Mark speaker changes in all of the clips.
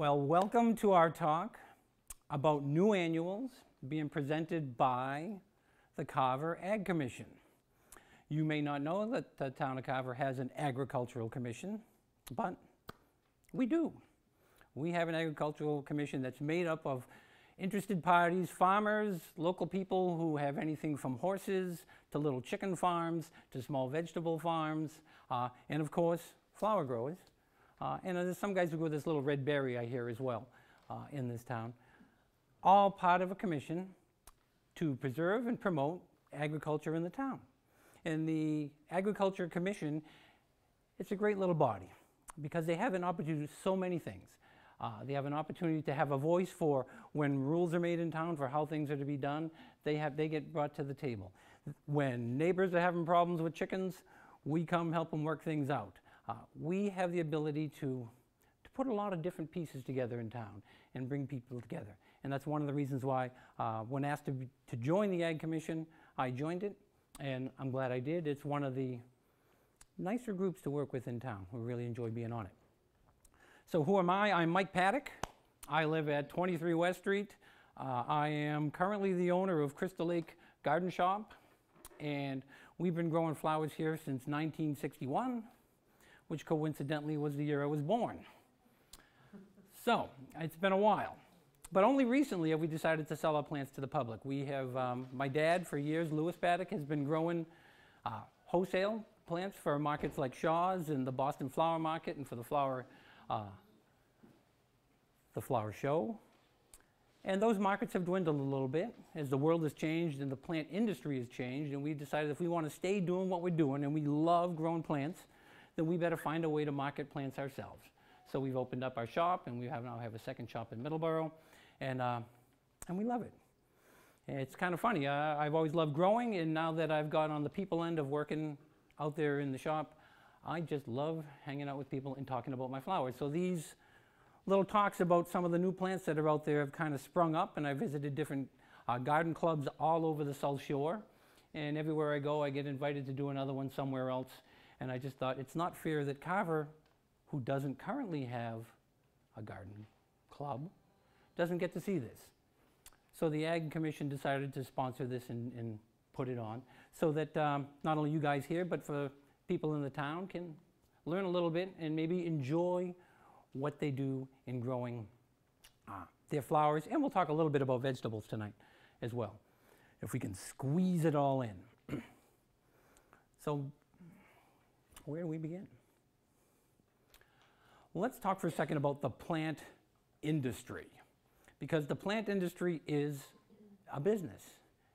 Speaker 1: Well, welcome to our talk about new annuals being presented by the Carver Ag Commission. You may not know that the town of Carver has an agricultural commission, but we do. We have an agricultural commission that's made up of interested parties, farmers, local people who have anything from horses to little chicken farms to small vegetable farms, and of course, flower growers. And there's some guys who grow this little red berry I hear as well in this town. All part of a commission to preserve and promote agriculture in the town. And the Agriculture Commission, it's a great little body because they have an opportunity to do so many things. They have an opportunity to have a voice for when rules are made in town for how things are to be done. They get brought to the table. When neighbors are having problems with chickens, we come help them work things out. We have the ability to put a lot of different pieces together in town and bring people together. And that's one of the reasons why when asked to join the Ag Commission, I joined it, and I'm glad I did. It's one of the nicer groups to work with in town. We really enjoy being on it. So who am I? I'm Mike Paduch. I live at 23 West Street. I am currently the owner of Crystal Lake Garden Shop, and we've been growing flowers here since 1961. Which coincidentally was the year I was born. So, it's been a while. But only recently have we decided to sell our plants to the public. We have, my dad for years, Louis Paduch, has been growing wholesale plants for markets like Shaw's and the Boston Flower Market and for the flower show. And those markets have dwindled a little bit as the world has changed and the plant industry has changed, and we decided if we want to stay doing what we're doing, and we love growing plants, then we better find a way to market plants ourselves. So we've opened up our shop, and we now have a second shop in Middleborough, and we love it. And it's kind of funny. I've always loved growing, and now that I've got on the people end of working out there in the shop, I just love hanging out with people and talking about my flowers. So these little talks about some of the new plants that are out there have kind of sprung up, and I visited different garden clubs all over the South Shore, and everywhere I go, I get invited to do another one somewhere else. And I just thought it's not fair that Carver, who doesn't currently have a garden club, doesn't get to see this. So the Ag Commission decided to sponsor this and put it on so that not only you guys here, but for people in the town can learn a little bit and maybe enjoy what they do in growing their flowers. And we'll talk a little bit about vegetables tonight as well, if we can squeeze it all in. So, where do we begin? Well, let's talk for a second about the plant industry, because the plant industry is a business.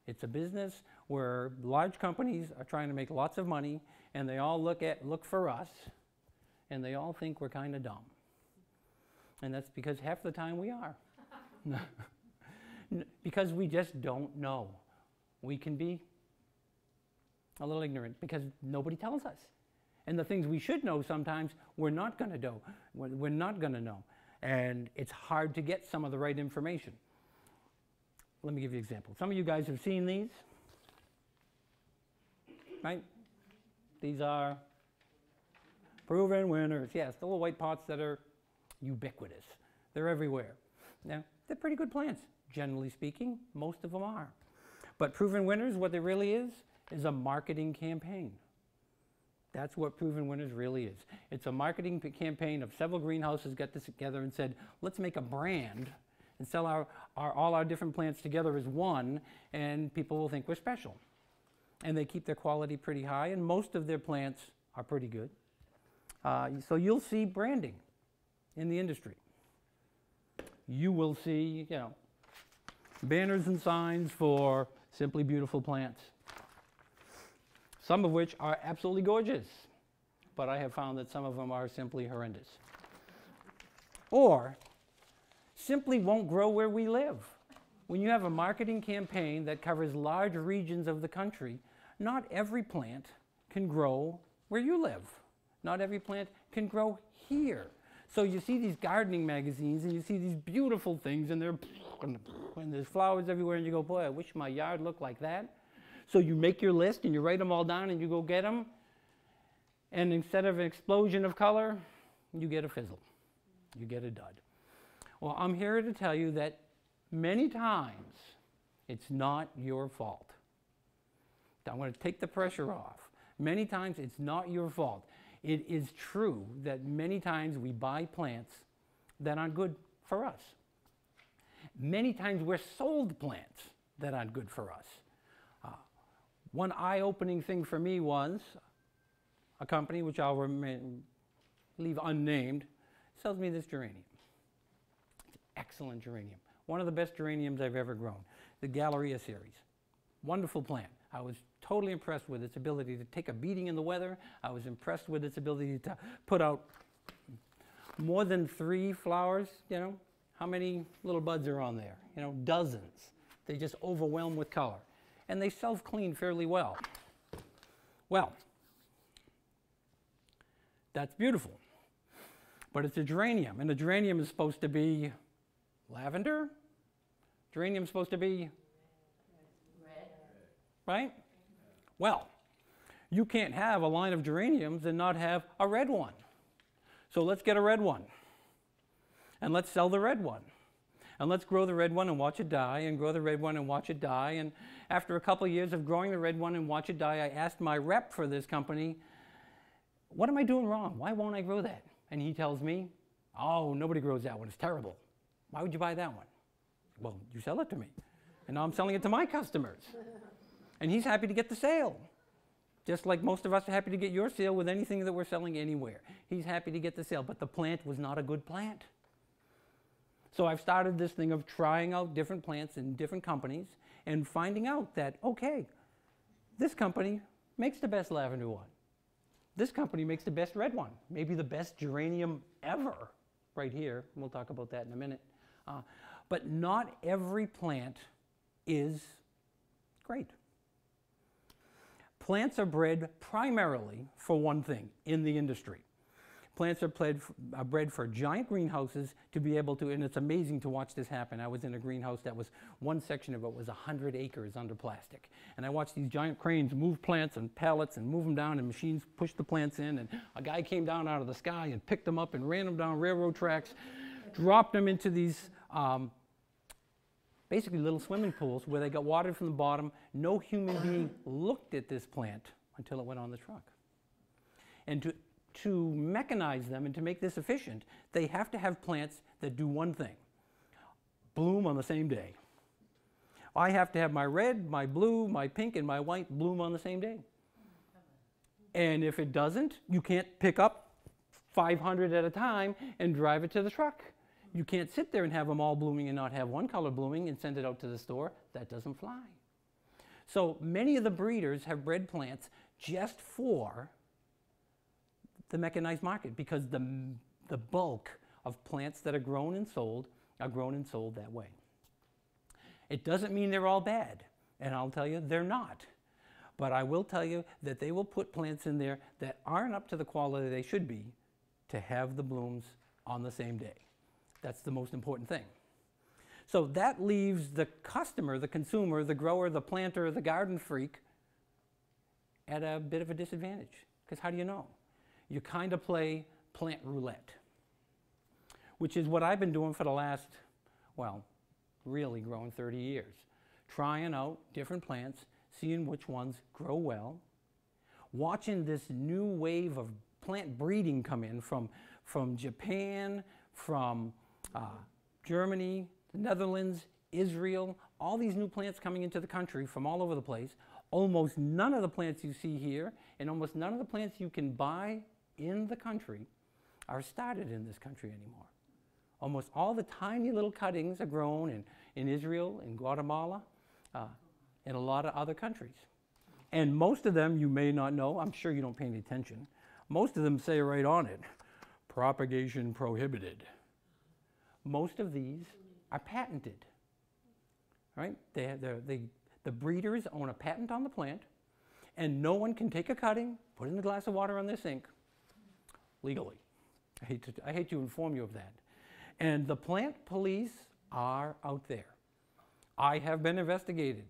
Speaker 1: It's a business where large companies are trying to make lots of money, and they all look for us, and they all think we're kind of dumb. And that's because half the time we are. Because we just don't know. We can be a little ignorant because nobody tells us. And the things we should know sometimes, we're not going to know. We're not going to know. And it's hard to get some of the right information. Let me give you an example. Some of you guys have seen these, right? These are proven winners. Yes, the little white pots that are ubiquitous. They're everywhere. Now, they're pretty good plants, generally speaking. Most of them are. But proven winners, what it really is a marketing campaign. That's what Proven Winners really is. It's a marketing campaign of several greenhouses got this together and said, let's make a brand and sell all our different plants together as one, and people will think we're special. And they keep their quality pretty high, and most of their plants are pretty good. So you'll see branding in the industry. You will see, banners and signs for Simply Beautiful plants. Some of which are absolutely gorgeous, but I have found that some of them are simply horrendous. Or simply won't grow where we live. When you have a marketing campaign that covers large regions of the country, not every plant can grow where you live. Not every plant can grow here. So you see these gardening magazines and you see these beautiful things and there's flowers everywhere and you go, boy, I wish my yard looked like that. So you make your list and you write them all down and you go get them. And instead of an explosion of color, you get a fizzle. You get a dud. Well, I'm here to tell you that many times it's not your fault. I'm going to take the pressure off. Many times it's not your fault. It is true that many times we buy plants that aren't good for us. Many times we're sold plants that aren't good for us. One eye-opening thing for me was a company, which I'll leave unnamed, sells me this geranium. It's excellent geranium. One of the best geraniums I've ever grown. The Galleria series. Wonderful plant. I was totally impressed with its ability to take a beating in the weather. I was impressed with its ability to put out more than 3 flowers, you know. How many little buds are on there? You know, dozens. They just overwhelm with color. And they self-clean fairly well. Well, that's beautiful. But it's a geranium, and a geranium is supposed to be lavender. Geranium is supposed to be red, right? Well, you can't have a line of geraniums and not have a red one. So let's get a red one. And let's sell the red one. And let's grow the red one and watch it die, and grow the red one and watch it die. And after a couple of years of growing the red one and watch it die, I asked my rep for this company, what am I doing wrong? Why won't I grow that? And he tells me, oh, nobody grows that one. It's terrible. Why would you buy that one? Well, you sell it to me. And now I'm selling it to my customers. And he's happy to get the sale. Just like most of us are happy to get your sale with anything that we're selling anywhere. He's happy to get the sale, but the plant was not a good plant. So I've started this thing of trying out different plants in different companies and finding out that, okay, this company makes the best lavender one. This company makes the best red one, maybe the best geranium ever, right here. We'll talk about that in a minute. But not every plant is great. Plants are bred primarily for one thing in the industry. Plants are bred for giant greenhouses to be able to, and it's amazing to watch this happen. I was in a greenhouse that was, one section of it was 100 acres under plastic. And I watched these giant cranes move plants and pallets and move them down, and machines push the plants in, and a guy came down out of the sky and picked them up and ran them down railroad tracks, dropped them into these basically little swimming pools where they got watered from the bottom. No human being looked at this plant until it went on the truck. And to mechanize them and to make this efficient, they have to have plants that do one thing: bloom on the same day. I have to have my red, my blue, my pink, and my white bloom on the same day. And if it doesn't, you can't pick up 500 at a time and drive it to the truck. You can't sit there and have them all blooming and not have one color blooming and send it out to the store. That doesn't fly. So many of the breeders have bred plants just for the mechanized market, because the bulk of plants that are grown and sold that way. It doesn't mean they're all bad, and I'll tell you they're not. But I will tell you that they will put plants in there that aren't up to the quality they should be to have the blooms on the same day. That's the most important thing. So that leaves the customer, the consumer, the grower, the planter, the garden freak at a bit of a disadvantage. Because how do you know? You kind of play plant roulette, which is what I've been doing for the last, well, really growing 30 years. Trying out different plants, seeing which ones grow well, watching this new wave of plant breeding come in from Japan, from Germany, the Netherlands, Israel, all these new plants coming into the country from all over the place. Almost none of the plants you see here, and almost none of the plants you can buy in the country are started in this country anymore. Almost all the tiny little cuttings are grown in Israel, in Guatemala, in a lot of other countries. And most of them, you may not know, I'm sure you don't pay any attention, most of them say right on it, propagation prohibited. Most of these are patented, right? The breeders own a patent on the plant, and no one can take a cutting, put it in a glass of water on their sink, legally. I hate to inform you of that. And the plant police are out there. I have been investigated.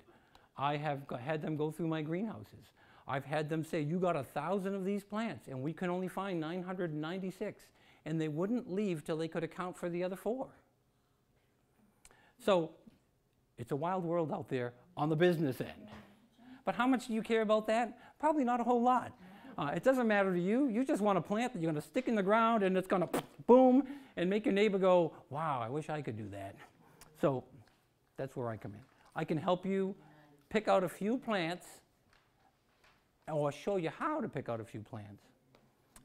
Speaker 1: I have had them go through my greenhouses. I've had them say, you got 1,000 of these plants, and we can only find 996. And they wouldn't leave till they could account for the other 4. So it's a wild world out there on the business end. But how much do you care about that? Probably not a whole lot. It doesn't matter to you. You just want a plant that you're going to stick in the ground and it's going to boom and make your neighbor go, wow, I wish I could do that. So that's where I come in. I can help you pick out a few plants or show you how to pick out a few plants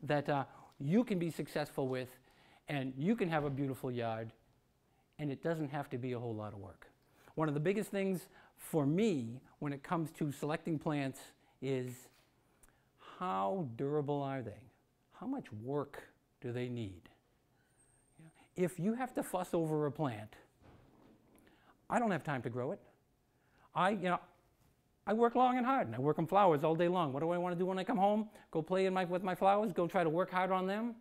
Speaker 1: that you can be successful with, and you can have a beautiful yard, and it doesn't have to be a whole lot of work. One of the biggest things for me when it comes to selecting plants is how durable are they? How much work do they need? If you have to fuss over a plant, I don't have time to grow it. I work long and hard, and I work on flowers all day long. What do I want to do when I come home? Go play with my flowers, go try to work hard on them.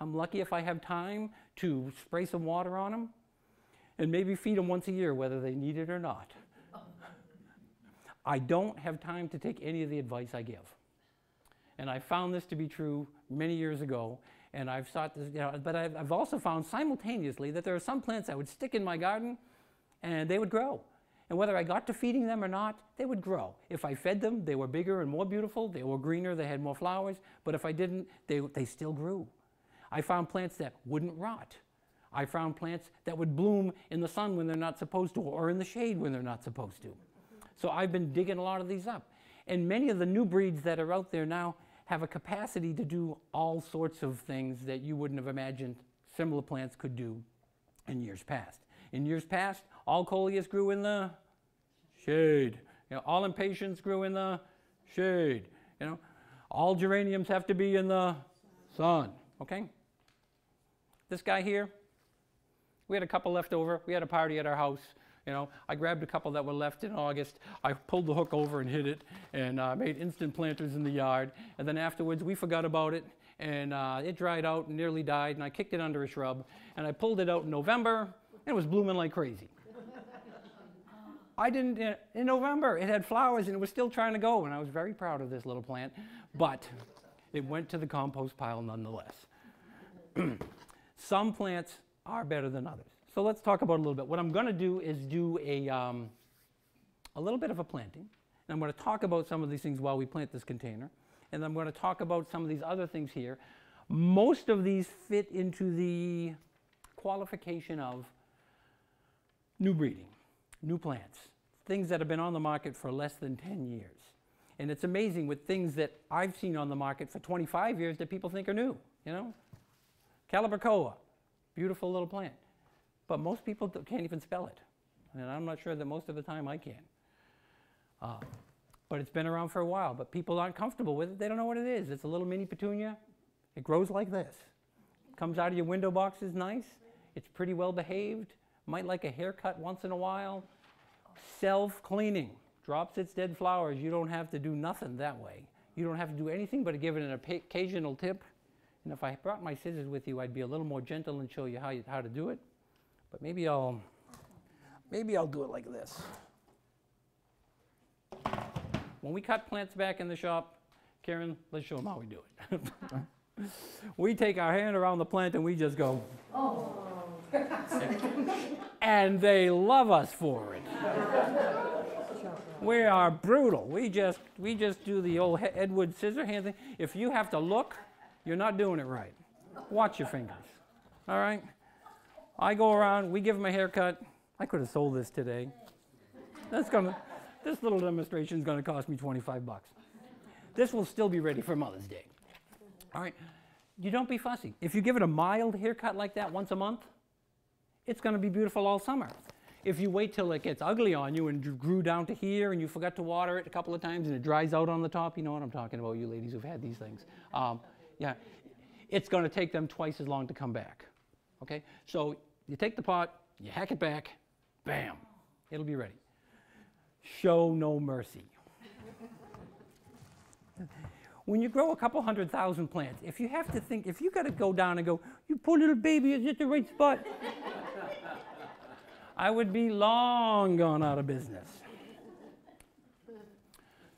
Speaker 1: I'm lucky if I have time to spray some water on them and maybe feed them once a year, whether they need it or not. I don't have time to take any of the advice I give. And I found this to be true many years ago, and I've sought this, but I've also found simultaneously that there are some plants I would stick in my garden and they would grow. And whether I got to feeding them or not, they would grow. If I fed them, they were bigger and more beautiful, they were greener, they had more flowers, but if I didn't, they still grew. I found plants that wouldn't rot. I found plants that would bloom in the sun when they're not supposed to, or in the shade when they're not supposed to. So I've been digging a lot of these up. And many of the new breeds that are out there now have a capacity to do all sorts of things that you wouldn't have imagined similar plants could do in years past. In years past, all coleus grew in the shade. All impatiens grew in the shade. All geraniums have to be in the sun. Okay? This guy here, we had a couple left over. We had a party at our house. I grabbed a couple that were left in August. I pulled the hook over and hid it and made instant planters in the yard. And then afterwards, we forgot about it. And it dried out and nearly died. And I kicked it under a shrub. And I pulled it out in November. And it was blooming like crazy. In November, it had flowers and it was still trying to go. And I was very proud of this little plant. But it went to the compost pile nonetheless. Some plants are better than others. So let's talk about it a little bit. What I'm going to do is do a little bit of a planting. And I'm going to talk about some of these things while we plant this container. And I'm going to talk about some of these other things here. Most of these fit into the qualification of new breeding, new plants, things that have been on the market for less than 10 years. And it's amazing with things that I've seen on the market for 25 years that people think are new, Calibrachoa, beautiful little plant. But most people can't even spell it. And I'm not sure that most of the time I can. But it's been around for a while, but people aren't comfortable with it. They don't know what it is. It's a little mini petunia. It grows like this. Comes out of your window boxes nice. It's pretty well behaved. Might like a haircut once in a while. Self-cleaning. Drops its dead flowers. You don't have to do nothing that way. You don't have to do anything but give it an occasional tip. And if I brought my scissors with you, I'd be a little more gentle and show you how to do it. But maybe I'll do it like this. When we cut plants back in the shop, Karen, let's show them how we do it. We take our hand around the plant and we just go. Oh. And they love us for it. We are brutal. We just do the old Edward Scissorhand thing. If you have to look, you're not doing it right. Watch your fingers. All right? I go around, we give them a haircut. I could have sold this today. This little demonstration is going to cost me 25 bucks. This will still be ready for Mother's Day. All right? You don't be fussy. If you give it a mild haircut like that once a month, it's going to be beautiful all summer. If you wait till it gets ugly on you and grew down to here and you forgot to water it a couple of times and it dries out on the top, you know what I'm talking about, you ladies who've had these things. Yeah, it's going to take them twice as long to come back. Okay, so you take the pot, you hack it back, bam, it'll be ready. Show no mercy. When you grow a couple 100,000 plants, if you have to think, if you got to go down and go, you poor little baby, is it the right spot? I would be long gone out of business.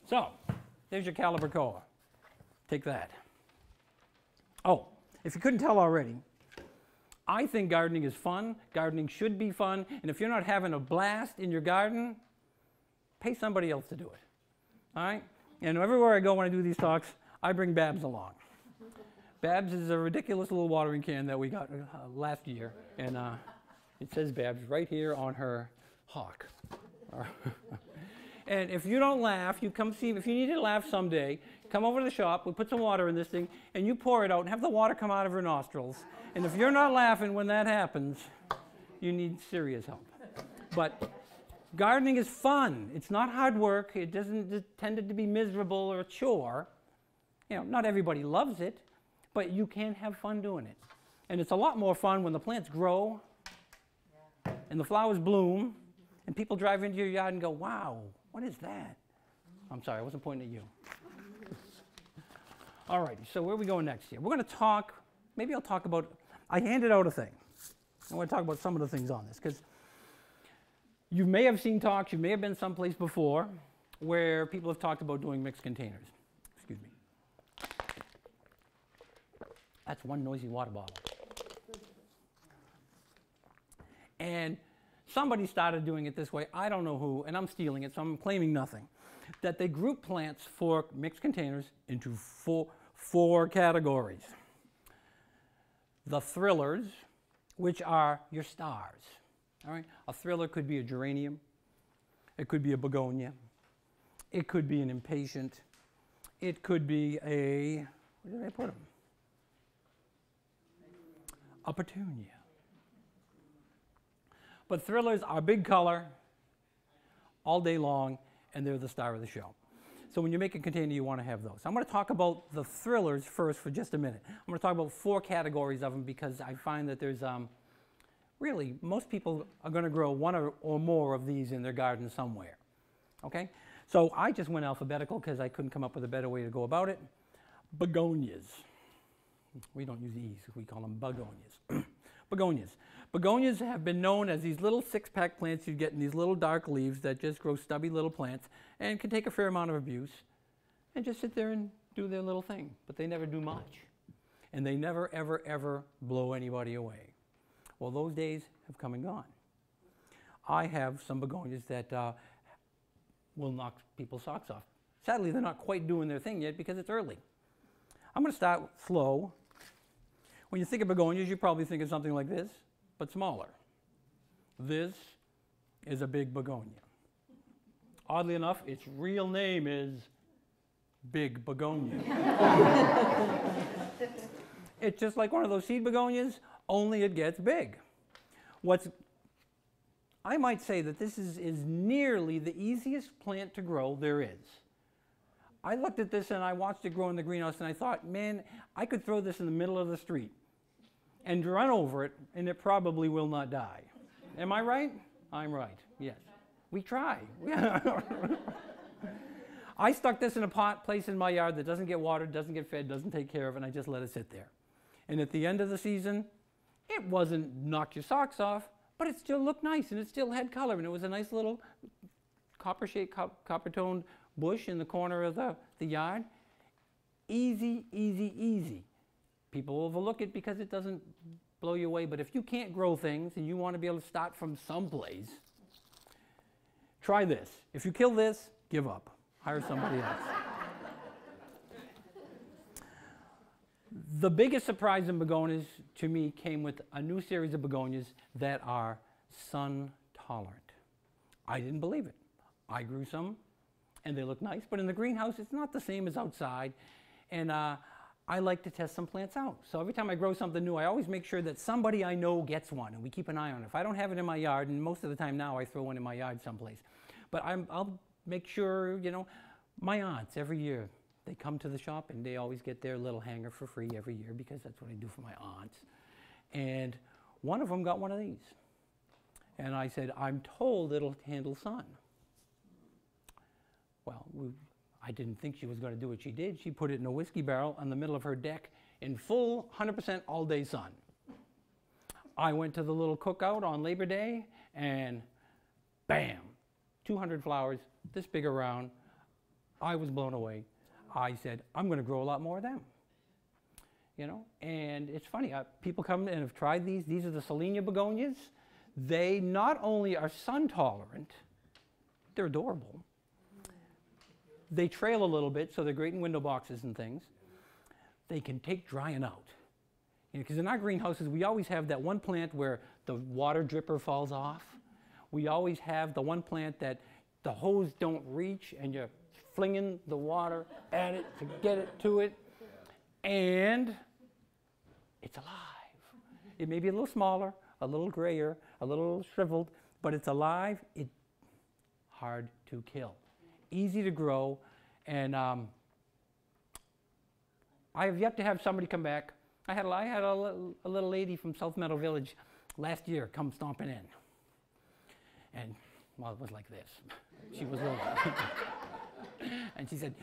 Speaker 1: So, there's your Calibrachoa. Take that. Oh, if you couldn't tell already, I think gardening is fun. Gardening should be fun. And if you're not having a blast in your garden, pay somebody else to do it. All right? And everywhere I go when I do these talks, I bring Babs along. Babs is a ridiculous little watering can that we got last year. And it says Babs right here on her hawk. And if you don't laugh, you come see, if you need to laugh someday, come over to the shop, we put some water in this thing, and you pour it out and have the water come out of her nostrils. And if you're not laughing when that happens, you need serious help. But gardening is fun. It's not hard work. It doesn't tend to be miserable or a chore. You know, not everybody loves it, but you can have fun doing it. And it's a lot more fun when the plants grow and the flowers bloom and people drive into your yard and go, wow, what is that? I'm sorry, I wasn't pointing at you. All right, so where are we going next here? We're going to talk, maybe I'll talk about, I handed out a thing. I want to talk about some of the things on this, because you may have seen talks, you may have been someplace before where people have talked about doing mixed containers. Excuse me. That's one noisy water bottle. And somebody started doing it this way. I don't know who, and I'm stealing it, so I'm claiming nothing. That they group plants for mixed containers into four categories. The thrillers, which are your stars. All right? A thriller could be a geranium. It could be a begonia. It could be an impatient. It could be a, where did I put them? A petunia. But thrillers are big color, all day long, and they're the star of the show. So when you make a container, you want to have those. I'm going to talk about the thrillers first for just a minute. I'm going to talk about four categories of them because I find that there's really, most people are going to grow one or more of these in their garden somewhere. Okay? So I just went alphabetical because I couldn't come up with a better way to go about it. Begonias. We don't use E's, we call them begonias. Begonias. Begonias have been known as these little six-pack plants you get in these little dark leaves that just grow stubby little plants and can take a fair amount of abuse and just sit there and do their little thing. But they never do much. And they never, ever, ever blow anybody away. Well, those days have come and gone. I have some begonias that will knock people's socks off. Sadly, they're not quite doing their thing yet because it's early. I'm going to start slow. When you think of begonias, you probably think of something like this, but smaller. This is a big begonia. Oddly enough, its real name is big begonia. It's just like one of those seed begonias, only it gets big. I might say that this is nearly the easiest plant to grow there is. I looked at this and I watched it grow in the greenhouse and I thought, man, I could throw this in the middle of the street and run over it and it probably will not die. Am I right? I'm right, yes. We try. I stuck this in a place in my yard that doesn't get watered, doesn't get fed, doesn't take care of, and I just let it sit there. And at the end of the season, it wasn't knock your socks off, but it still looked nice and it still had color and it was a nice little copper-shaped, copper-toned bush in the corner of the yard. Easy, easy, easy. People overlook it because it doesn't blow you away, but if you can't grow things and you want to be able to start from someplace, try this. If you kill this, give up. Hire somebody else. The biggest surprise in begonias to me came with a new series of begonias that are sun tolerant. I didn't believe it. I grew some and they look nice, but in the greenhouse it's not the same as outside, and I like to test some plants out. So every time I grow something new, I always make sure that somebody I know gets one and we keep an eye on it. If I don't have it in my yard, and most of the time now I throw one in my yard someplace, but I'll make sure, you know, my aunts every year, they come to the shop and they always get their little hanger for free every year because that's what I do for my aunts. And one of them got one of these. And I said, I'm told it'll handle sun. Well, I didn't think she was going to do what she did. She put it in a whiskey barrel on the middle of her deck in full 100% all-day sun. I went to the little cookout on Labor Day and bam, 200 flowers, this big around. I was blown away. I said, I'm going to grow a lot more of them. you know. And it's funny, people come and have tried these. These are the Selenia begonias. They not only are sun tolerant, they're adorable. They trail a little bit, so they're great in window boxes and things. They can take drying out. Because in our greenhouses, we always have that one plant where the water dripper falls off. We always have the one plant that the hose don't reach and you're flinging the water at it to get it to it. And it's alive. It may be a little smaller, a little grayer, a little shriveled, but it's alive. It's hard to kill. Easy to grow. And I have yet to have somebody come back. I had a little lady from South Meadow Village last year come stomping in. And, well, it was like this. She was little. And she said,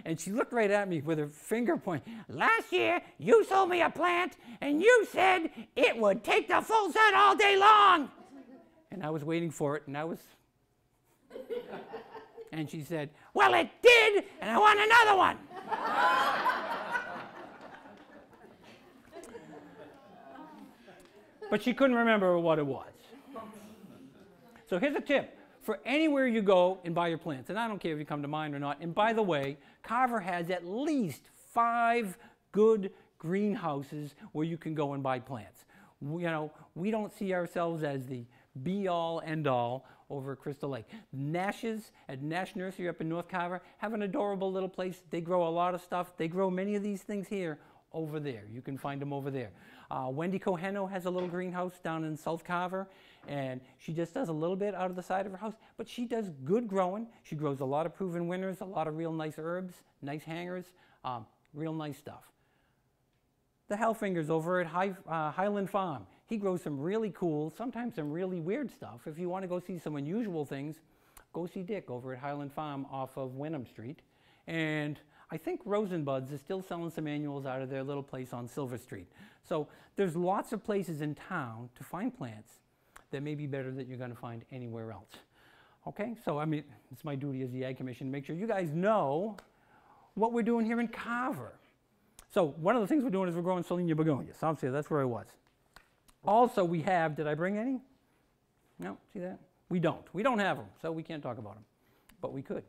Speaker 1: and she looked right at me with her finger pointing, "Last year, you sold me a plant, and you said it would take the full set all day long." And I was waiting for it, and and she said, "Well, it did, and I want another one." But she couldn't remember what it was. So here's a tip for anywhere you go and buy your plants. And I don't care if you come to mine or not. And by the way, Carver has at least 5 good greenhouses where you can go and buy plants. We don't see ourselves as the be-all, end-all over at Crystal Lake. Nash's at Nash Nursery up in North Carver have an adorable little place. They grow a lot of stuff. They grow many of these things here over there. You can find them over there. Wendy Coheno has a little greenhouse down in South Carver, and she just does a little bit out of the side of her house, but she does good growing. She grows a lot of proven winners, a lot of real nice herbs, nice hangers, real nice stuff. The Hellfingers over at Highland Farm. He grows some really cool, sometimes some really weird stuff. If you want to go see some unusual things, go see Dick over at Highland Farm off of Wenham Street. And I think Rosenbuds is still selling some annuals out of their little place on Silver Street. So there's lots of places in town to find plants that may be better that you're going to find anywhere else. Okay, so I mean, it's my duty as the Ag Commission to make sure you guys know what we're doing here in Carver. So one of the things we're doing is we're growing Selenia begonias. Obviously, that's where I was. Also, we have, did I bring any? No, see that? We don't. We don't have them, so we can't talk about them, but we could.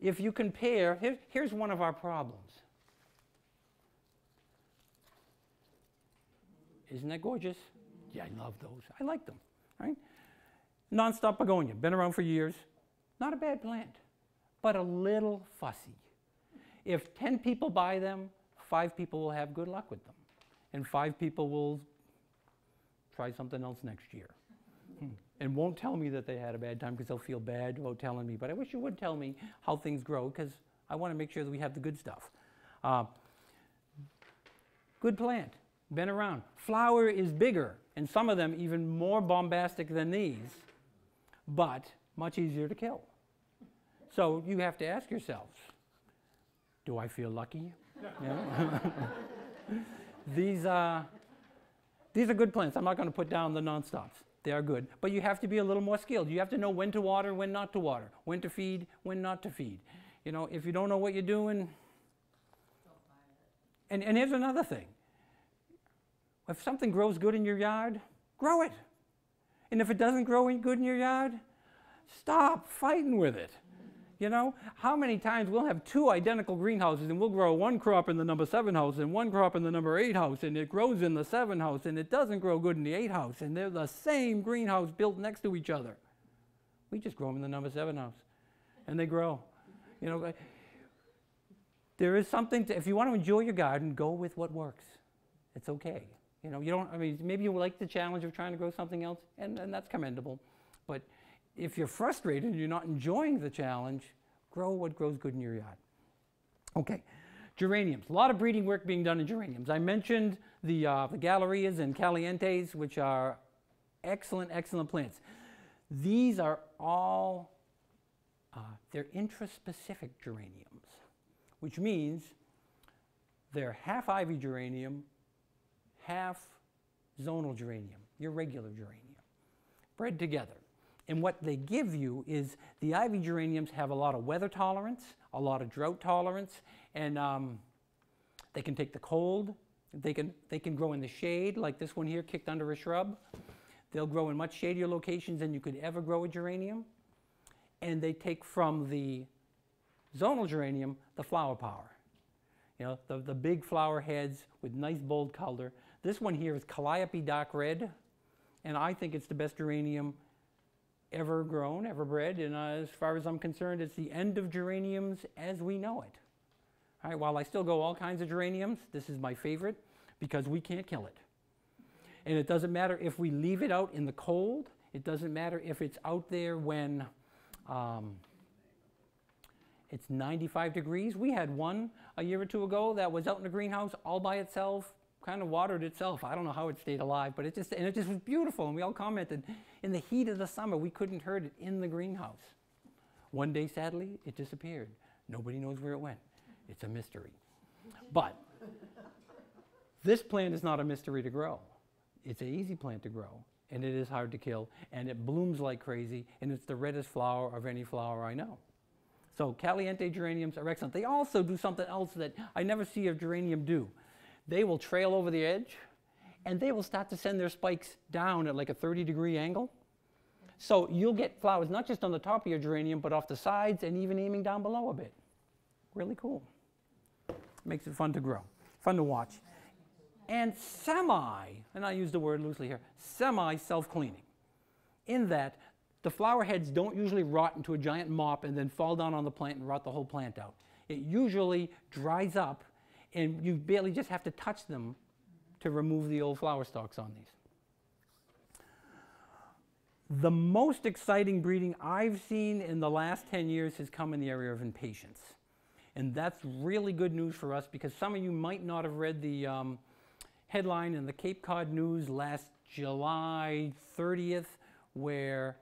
Speaker 1: If you compare, here's one of our problems. Isn't that gorgeous? Yeah, I love those. I like them, right? Non-stop begonia, been around for years. Not a bad plant, but a little fussy. If 10 people buy them, 5 people will have good luck with them. And 5 people will try something else next year. And won't tell me that they had a bad time because they'll feel bad about telling me. But I wish you would tell me how things grow because I want to make sure that we have the good stuff. Good plant, been around. Flower is bigger, and some of them even more bombastic than these, but much easier to kill. So you have to ask yourselves, do I feel lucky? These are good plants. I'm not going to put down the non-stops. They are good, but you have to be a little more skilled. You have to know when to water, when not to water, when to feed, when not to feed. You know, if you don't know what you're doing. And here's another thing. If something grows good in your yard, grow it. And if it doesn't grow good in your yard, stop fighting with it. You know, how many times we'll have 2 identical greenhouses and we'll grow one crop in the number 7 house and one crop in the number 8 house, and it grows in the 7 house and it doesn't grow good in the 8 house, and they're the same greenhouse built next to each other. We just grow them in the number 7 house and they grow. You know, there is something to, if you want to enjoy your garden, go with what works. It's okay. You know, you don't, I mean, maybe you like the challenge of trying to grow something else, and that's commendable. But if you're frustrated and you're not enjoying the challenge, grow what grows good in your yard. Okay, geraniums. A lot of breeding work being done in geraniums. I mentioned the Gallerias and Calientes, which are excellent, excellent plants. These are all, they're intraspecific geraniums, which means they're half ivy geranium, half zonal geranium, your regular geranium, bred together. And what they give you is the ivy geraniums have a lot of weather tolerance, a lot of drought tolerance, and they can take the cold, They can grow in the shade, like this one here, kicked under a shrub. They'll grow in much shadier locations than you could ever grow a geranium. And they take from the zonal geranium the flower power. You know, the big flower heads with nice bold color. This one here is Calliope Dark Red, and I think it's the best geranium ever grown, ever bred, and as far as I'm concerned, it's the end of geraniums as we know it. All right, while I still grow all kinds of geraniums, this is my favorite because we can't kill it. And it doesn't matter if we leave it out in the cold. It doesn't matter if it's out there when it's 95 degrees. We had one a year or two ago that was out in the greenhouse all by itself, kind of watered itself. I don't know how it stayed alive, but it just was beautiful. And we all commented, in the heat of the summer, we couldn't hurt it in the greenhouse. One day, sadly, it disappeared. Nobody knows where it went. It's a mystery. But this plant is not a mystery to grow. It's an easy plant to grow, and it is hard to kill, and it blooms like crazy, and it's the reddest flower of any flower I know. So Caliente geraniums are excellent. They also do something else that I never see a geranium do. They will trail over the edge, and they will start to send their spikes down at like a 30-degree angle. So you'll get flowers not just on the top of your geranium, but off the sides and even aiming down below a bit. Really cool. Makes it fun to grow, fun to watch. And and I use the word loosely here, semi-self-cleaning, in that the flower heads don't usually rot into a giant mop and then fall down on the plant and rot the whole plant out. It usually dries up, and you barely just have to touch them to remove the old flower stalks on these. The most exciting breeding I've seen in the last 10 years has come in the area of impatiens. And that's really good news for us because some of you might not have read the headline in the Cape Cod News last July 30th where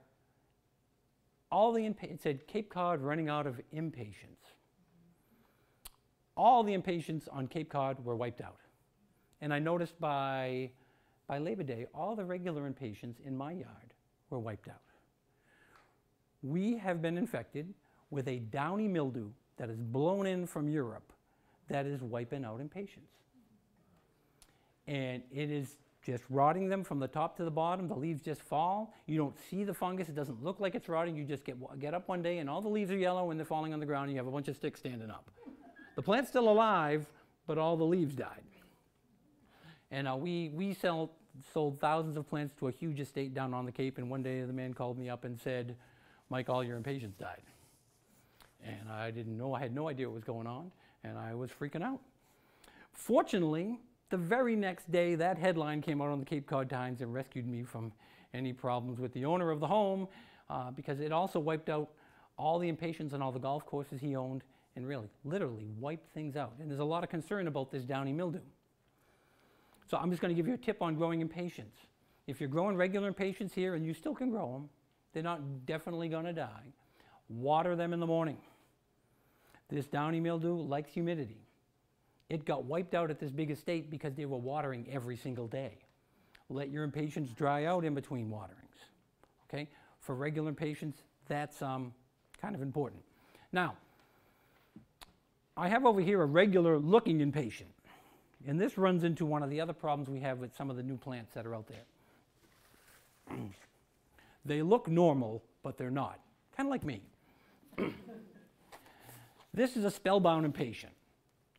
Speaker 1: it said Cape Cod running out of impatiens. All the impatiens on Cape Cod were wiped out. And I noticed by Labor Day, all the regular impatiens in my yard were wiped out. We have been infected with a downy mildew that is blown in from Europe that is wiping out impatiens. And it is just rotting them from the top to the bottom. The leaves just fall. You don't see the fungus. It doesn't look like it's rotting. You just get up one day and all the leaves are yellow and they're falling on the ground and you have a bunch of sticks standing up. The plant's still alive, but all the leaves died. And we sold thousands of plants to a huge estate down on the Cape, and one day the man called me up and said, Mike, all your impatiens died. And I didn't know, I had no idea what was going on, and I was freaking out. Fortunately, the very next day, that headline came out on the Cape Cod Times and rescued me from any problems with the owner of the home because it also wiped out all the impatiens on all the golf courses he owned and really, literally wiped things out. And there's a lot of concern about this downy mildew. So I'm just going to give you a tip on growing impatiens. If you're growing regular impatiens here, and you still can grow them, they're not definitely going to die, water them in the morning. This downy mildew likes humidity. It got wiped out at this big estate because they were watering every single day. Let your impatiens dry out in between waterings. Okay? For regular impatiens, that's kind of important. Now, I have over here a regular looking impatient. And this runs into one of the other problems we have with some of the new plants that are out there. They look normal, but they're not. Kind of like me. This is a spellbound impatient,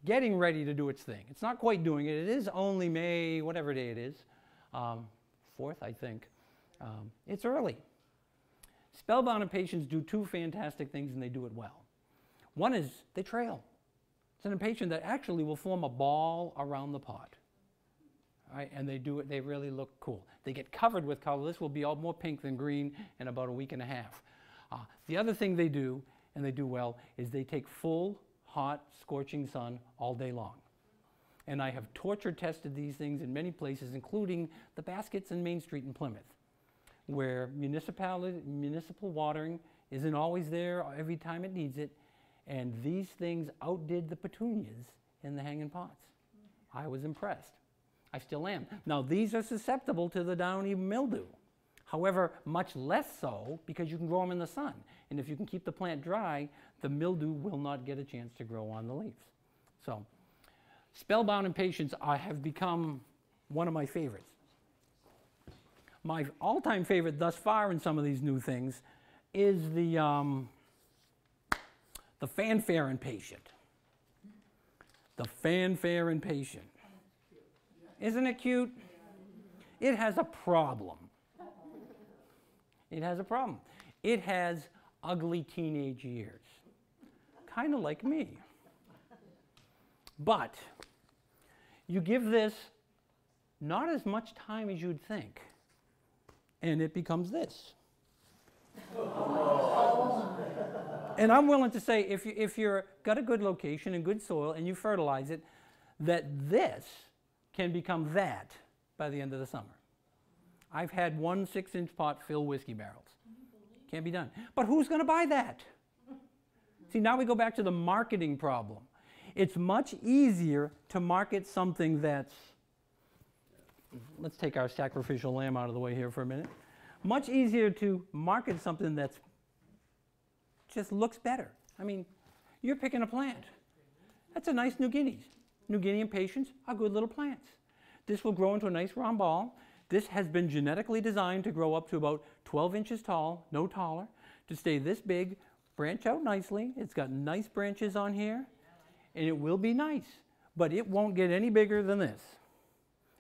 Speaker 1: getting ready to do its thing. It's not quite doing it. It is only May, whatever day it is, 4th, I think. It's early. Spellbound impatiens do two fantastic things, and they do it well. One is they trail. It's an impatient that actually will form a ball around the pot. Right? And they do it, they really look cool. They get covered with color. This will be all more pink than green in about a week and a half. The other thing they do, and they do well, is they take full, hot, scorching sun all day long. And I have torture tested these things in many places, including the baskets in Main Street in Plymouth, where municipal watering isn't always there every time it needs it. And these things outdid the petunias in the hanging pots. I was impressed. I still am. Now, these are susceptible to the downy mildew. However, much less so because you can grow them in the sun. And if you can keep the plant dry, the mildew will not get a chance to grow on the leaves. So, Spellbound impatiens have become one of my favorites. My all-time favorite thus far in some of these new things is the fanfare impatient. The fanfare impatient. Isn't it cute? It has a problem. It has a problem. It has ugly teenage years, kind of like me. But you give this not as much time as you'd think, and it becomes this. And I'm willing to say, if you're got a good location and good soil and you fertilize it, that this can become that by the end of the summer. I've had 1 6-inch pot fill whiskey barrels. Can't be done. But who's going to buy that? See, now we go back to the marketing problem. It's much easier to market something that's, let's take our sacrificial lamb out of the way here for a minute. Much easier to market something that's just looks better. I mean, you're picking a plant. That's a nice New Guineas. New Guinea impatiens are good little plants. This will grow into a nice round ball. This has been genetically designed to grow up to about 12 inches tall, no taller, to stay this big, branch out nicely. It's got nice branches on here, and it will be nice, but it won't get any bigger than this,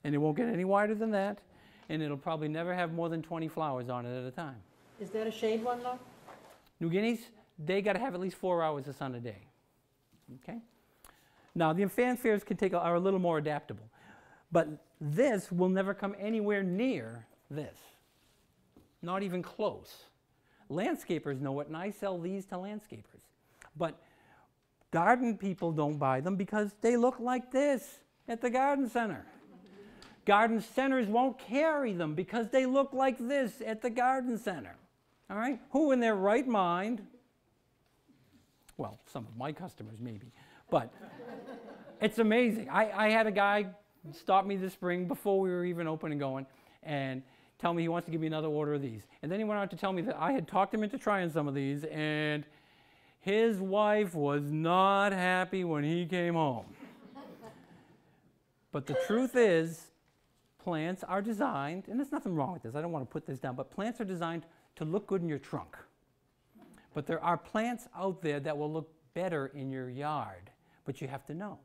Speaker 1: and it won't get any wider than that, and it'll probably never have more than 20 flowers on it at a time.
Speaker 2: Is that a shade one, though?
Speaker 1: New Guineas, they got to have at least 4 hours of sun a day. Okay? Now, the fanfares are a little more adaptable, but this will never come anywhere near this. Not even close. Landscapers know it, and I sell these to landscapers. But garden people don't buy them because they look like this at the garden center. Garden centers won't carry them because they look like this at the garden center. All right? Who in their right mind, well, some of my customers maybe, but it's amazing. I had a guy stop me this spring before we were even open and going and tell me he wants to give me another order of these. And then he went on to tell me that I had talked him into trying some of these, and his wife was not happy when he came home. But the truth is, plants are designed, and there's nothing wrong with this, I don't want to put this down, but plants are designed to look good in your trunk. But there are plants out there that will look better in your yard, but you have to know.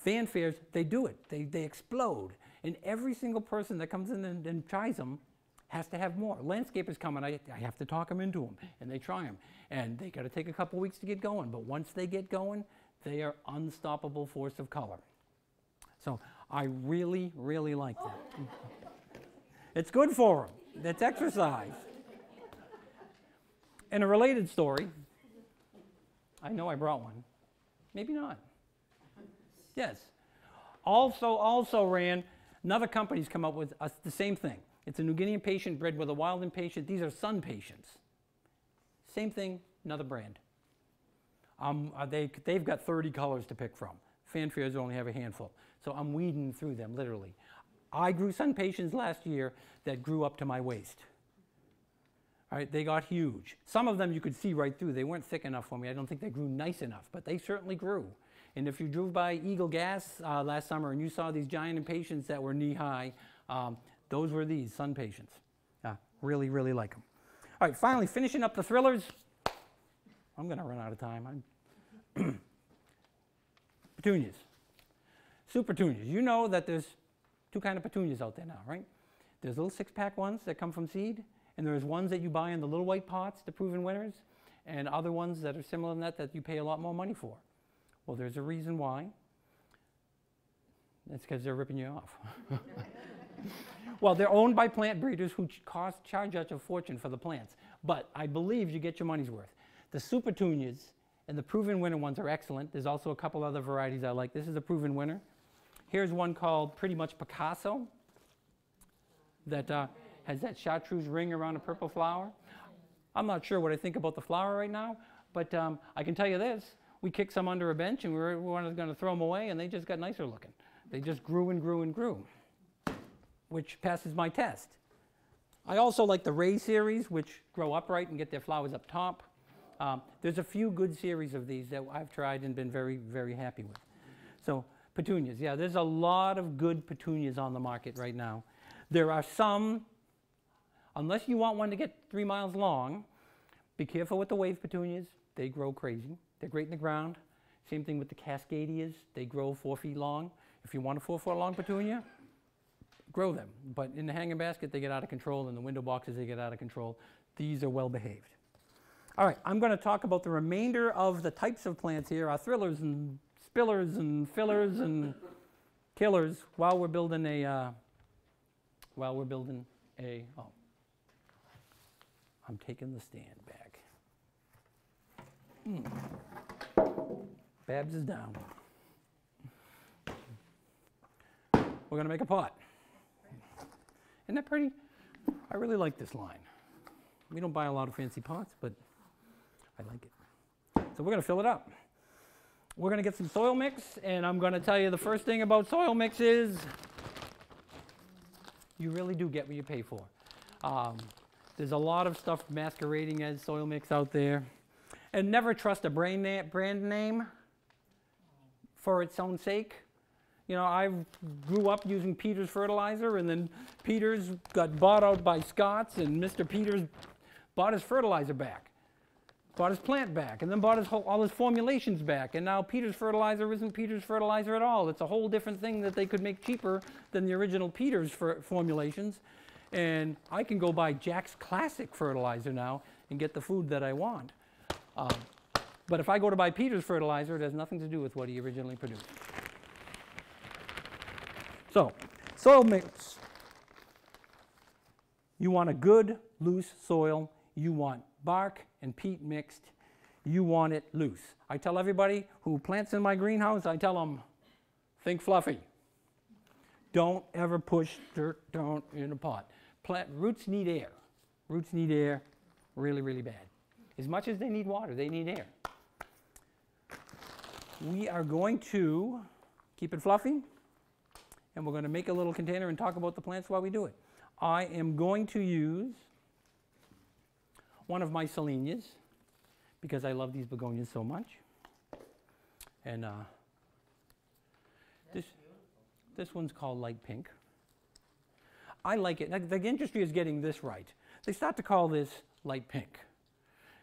Speaker 1: Fanfares, they do it. They explode. And every single person that comes in and tries them has to have more. Landscapers come and I have to talk them into them, and they try them. And they got to take a couple weeks to get going, but once they get going, they are unstoppable force of color. So I really, really like that. It's good for them. It's exercise. And a related story, I know I brought one. Maybe not. Yes. Also ran, another company's come up with the same thing. It's a New Guinea impatient bred with a wild impatient. These are sun patients. Same thing, another brand. They've got 30 colors to pick from. Fanfares only have a handful. So I'm weeding through them, literally. I grew sun patients last year that grew up to my waist. All right, they got huge. Some of them you could see right through. They weren't thick enough for me. I don't think they grew nice enough, but they certainly grew. And if you drove by Eagle Gas last summer and you saw these giant impatiens that were knee-high, those were these sun patients. Really, really like them. All right, finally, finishing up the thrillers. I'm going to run out of time. Petunias. Super petunias. You know that there's 2 kinds of petunias out there now, right? There's little 6-pack ones that come from seed, and there's ones that you buy in the little white pots, the proven winners, and other ones that are similar to that you pay a lot more money for. Well, there's a reason why. It's because they're ripping you off. Well, they're owned by plant breeders who charge us a fortune for the plants. But I believe you get your money's worth. The super petunias and the proven winner ones are excellent. There's also a couple other varieties I like. This is a proven winner. Here's one called Pretty Much Picasso that has that chartreuse ring around a purple flower. I'm not sure what I think about the flower right now, but I can tell you this. We kicked some under a bench and we were going to throw them away, and they just got nicer looking. They just grew and grew and grew, which passes my test. I also like the Ray series, which grow upright and get their flowers up top. There's a few good series of these that I've tried and been very, very happy with. So Petunias, yeah, there's a lot of good petunias on the market right now. There are some, unless you want one to get 3 miles long, be careful with the wave petunias. They grow crazy. They're great in the ground. Same thing with the Cascadias. They grow 4 feet long. If you want a 4-foot long petunia, grow them. But in the hanging basket, they get out of control. In the window boxes, they get out of control. These are well behaved. All right, I'm going to talk about the remainder of the types of plants here, our thrillers and spillers and fillers and killers, while we're building a, oh, I'm taking the stand back. Babs is down. We're going to make a pot. Isn't that pretty? I really like this line. We don't buy a lot of fancy pots, but I like it. So we're going to fill it up. We're going to get some soil mix, and I'm going to tell you the first thing about soil mix is you really do get what you pay for. There's a lot of stuff masquerading as soil mix out there. And never trust a brand name for its own sake. You know, I grew up using Peters fertilizer, and then Peters got bought out by Scott's, and Mr. Peters bought his fertilizer back, bought his plant back, and then bought all his formulations back. And now Peters fertilizer isn't Peters fertilizer at all. It's a whole different thing that they could make cheaper than the original Peters formulations. And I can go buy Jack's Classic fertilizer now and get the food that I want. But if I go to buy Peters fertilizer, it has nothing to do with what he originally produced. So, soil mix. You want a good, loose soil. You want bark and peat mixed. You want it loose. I tell everybody who plants in my greenhouse, I tell them, think fluffy. Don't ever push dirt down in a pot. Roots need air. Roots need air really, really bad. As much as they need water, they need air. We are going to keep it fluffy, and we're going to make a little container and talk about the plants while we do it. I am going to use one of my Selenias because I love these begonias so much. And this one's called light pink. I like it. The industry is getting this right. They start to call this light pink.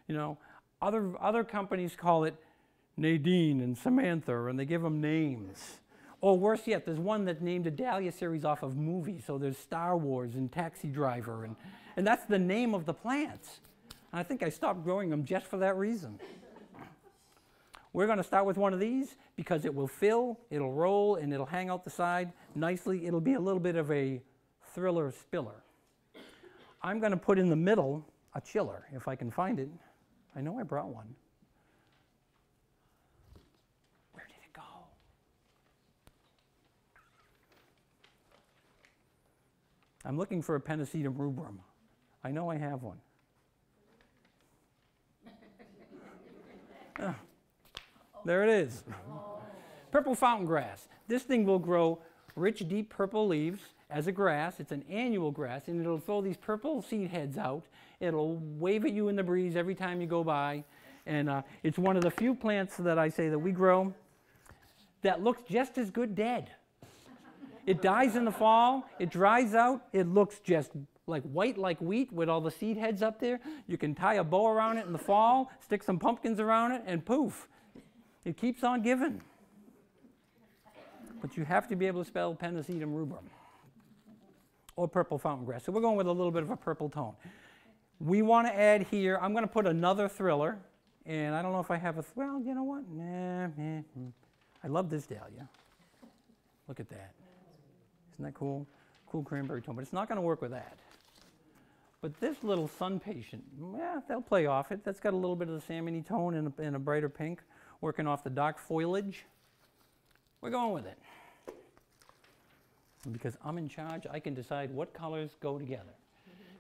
Speaker 1: You know, other companies call it Nadine and Samantha, and they give them names. Or worse yet, there's one that named a Dahlia series off of movies. So there's Star Wars and Taxi Driver, and that's the name of the plants. And I think I stopped growing them just for that reason. We're going to start with one of these because it will fill, it'll roll, and it'll hang out the side nicely. It'll be a little bit of a thriller spiller. I'm going to put in the middle a chiller, if I can find it. I know I brought one. Where did it go? I'm looking for a Penicillium rubrum. I know I have one. There it is. Purple fountain grass. This thing will grow rich, deep purple leaves as a grass. It's an annual grass, and it'll throw these purple seed heads out. It'll wave at you in the breeze every time you go by. And it's one of the few plants that I say that we grow that looks just as good dead. It dies in the fall. It dries out. It looks just like white like wheat with all the seed heads up there. You can tie a bow around it in the fall, stick some pumpkins around it, and poof, it keeps on giving. But you have to be able to spell Penicillium rubrum or purple fountain grass. So we're going with a little bit of a purple tone. We want to add here, I'm going to put another thriller, and I don't know if I have well, you know what? I love this dahlia. Look at that. Isn't that cool? Cool cranberry tone, but it's not going to work with that. But this little sun patient, yeah, they'll play off it. That's got a little bit of the salmony tone and a brighter pink, working off the dark foliage. We're going with it. And because I'm in charge, I can decide what colors go together.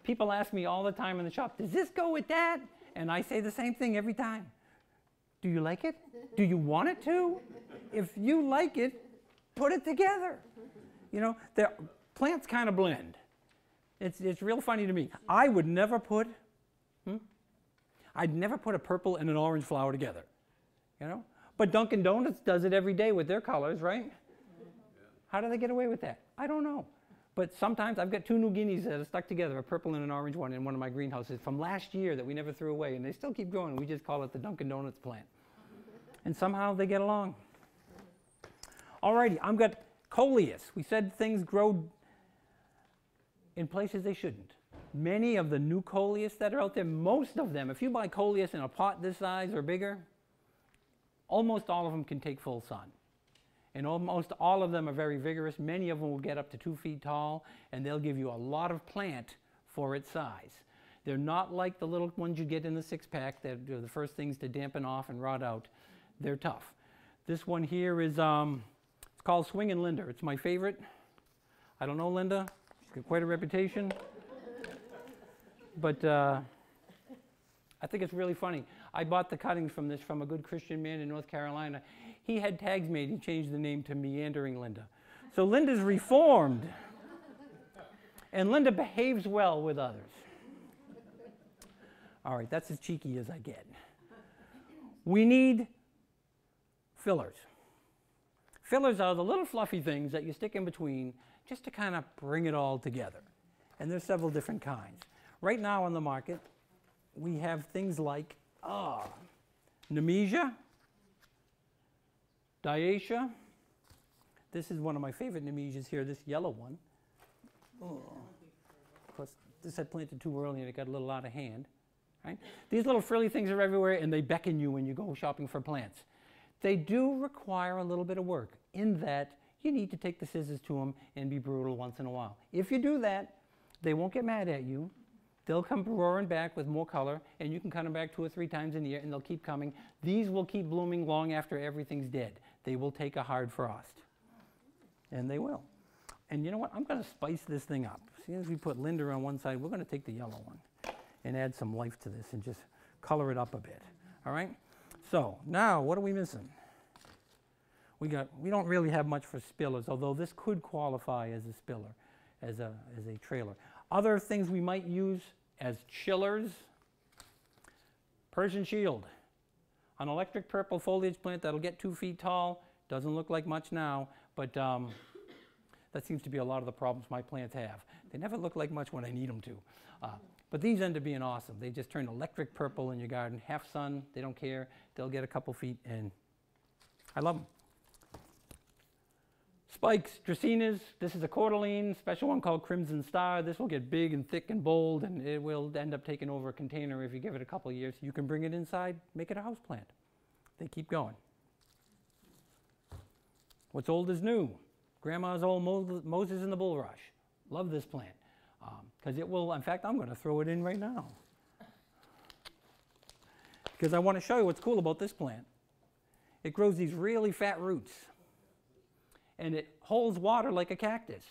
Speaker 1: People ask me all the time in the shop, does this go with that? And I say the same thing every time. Do you like it? Do you want it to? If you like it, put it together. You know, the plants kind of blend. It's real funny to me. I would never put, I'd never put a purple and an orange flower together, you know? But Dunkin' Donuts does it every day with their colors, right? How do they get away with that? I don't know. But sometimes I've got 2 New Guineas that are stuck together, a purple and an orange one in one of my greenhouses from last year that we never threw away, and they still keep growing. We just call it the Dunkin' Donuts plant. And somehow they get along. Alrighty, I've got coleus. We said things grow in places they shouldn't. Many of the new coleus that are out there, most of them, if you buy coleus in a pot this size or bigger, almost all of them can take full sun. And almost all of them are very vigorous. Many of them will get up to 2 feet tall, and they'll give you a lot of plant for its size. They're not like the little ones you get in the 6-pack that are the first things to dampen off and rot out. They're tough. This one here is it's called Swingin' Linda. It's my favorite. I don't know Linda. She's got quite a reputation. But I think it's really funny. I bought the cuttings from this from a good Christian man in North Carolina. He had tags made. He changed the name to Meandering Linda. So Linda's reformed. And Linda behaves well with others. All right, that's as cheeky as I get. We need fillers. Fillers are the little fluffy things that you stick in between just to kind of bring it all together. And there's several different kinds. Right now on the market, we have things like Nemesia, Diacia. This is one of my favorite Nemesias here, this yellow one. Oh. Of course, this had planted too early and it got a little out of hand. Right? These little frilly things are everywhere and they beckon you when you go shopping for plants. They do require a little bit of work in that you need to take the scissors to them and be brutal once in a while. If you do that, they won't get mad at you. They'll come roaring back with more color, and you can cut them back 2 or 3 times in the year, and they'll keep coming. These will keep blooming long after everything's dead. They will take a hard frost, and they will. And you know what? I'm going to spice this thing up. As soon as we put Linda on one side, we're going to take the yellow one and add some life to this and just color it up a bit. All right? So now, what are we missing? We don't really have much for spillers, although this could qualify as a spiller, as a trailer. Other things we might use as chillers, Persian shield, an electric purple foliage plant that'll get 2 feet tall. Doesn't look like much now, but that seems to be a lot of the problems my plants have. They never look like much when I need them to. But these end up being awesome. They just turn electric purple in your garden, half sun, they don't care. They'll get a couple feet, and I love them. Spikes, Dracaenas, this is a cordyline, special one called Crimson Star. This will get big and thick and bold, and it will end up taking over a container if you give it a couple of years. You can bring it inside, make it a house plant. They keep going. What's old is new. Grandma's old Moses and the Bulrush. Love this plant. Because it will, in fact, I'm going to throw it in right now. Because I want to show you what's cool about this plant. It grows these really fat roots. And it holds water like a cactus.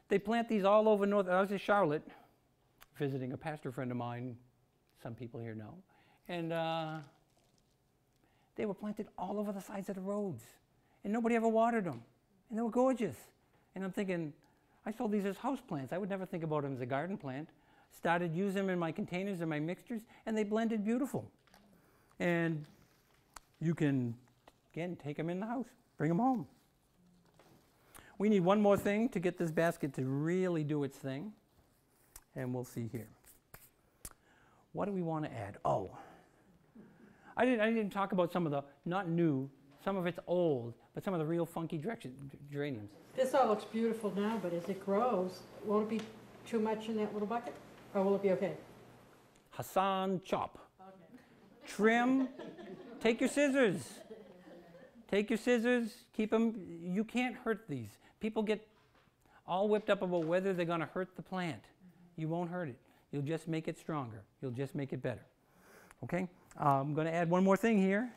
Speaker 1: They plant these all over North. I was in Charlotte visiting a pastor friend of mine, some people here know, and they were planted all over the sides of the roads, and nobody ever watered them, and they were gorgeous. And I'm thinking, I sold these as house plants. I would never think about them as a garden plant. Started using them in my containers and my mixtures, and they blended beautiful. And you can, again, take them in the house, bring them home. We need one more thing to get this basket to really do its thing, and we'll see here. What do we want to add? Oh, I didn't talk about some of the, not new, some of it's old, but some of the real funky geraniums.
Speaker 2: This all looks beautiful now, but as it grows, won't it be too much in that little bucket? Or will it be okay?
Speaker 1: Hassan chop. Okay. Trim. Take your scissors. Take your scissors. Keep them. You can't hurt these. People get all whipped up about whether they're going to hurt the plant. You won't hurt it. You'll just make it stronger. You'll just make it better. Okay? I'm going to add one more thing here,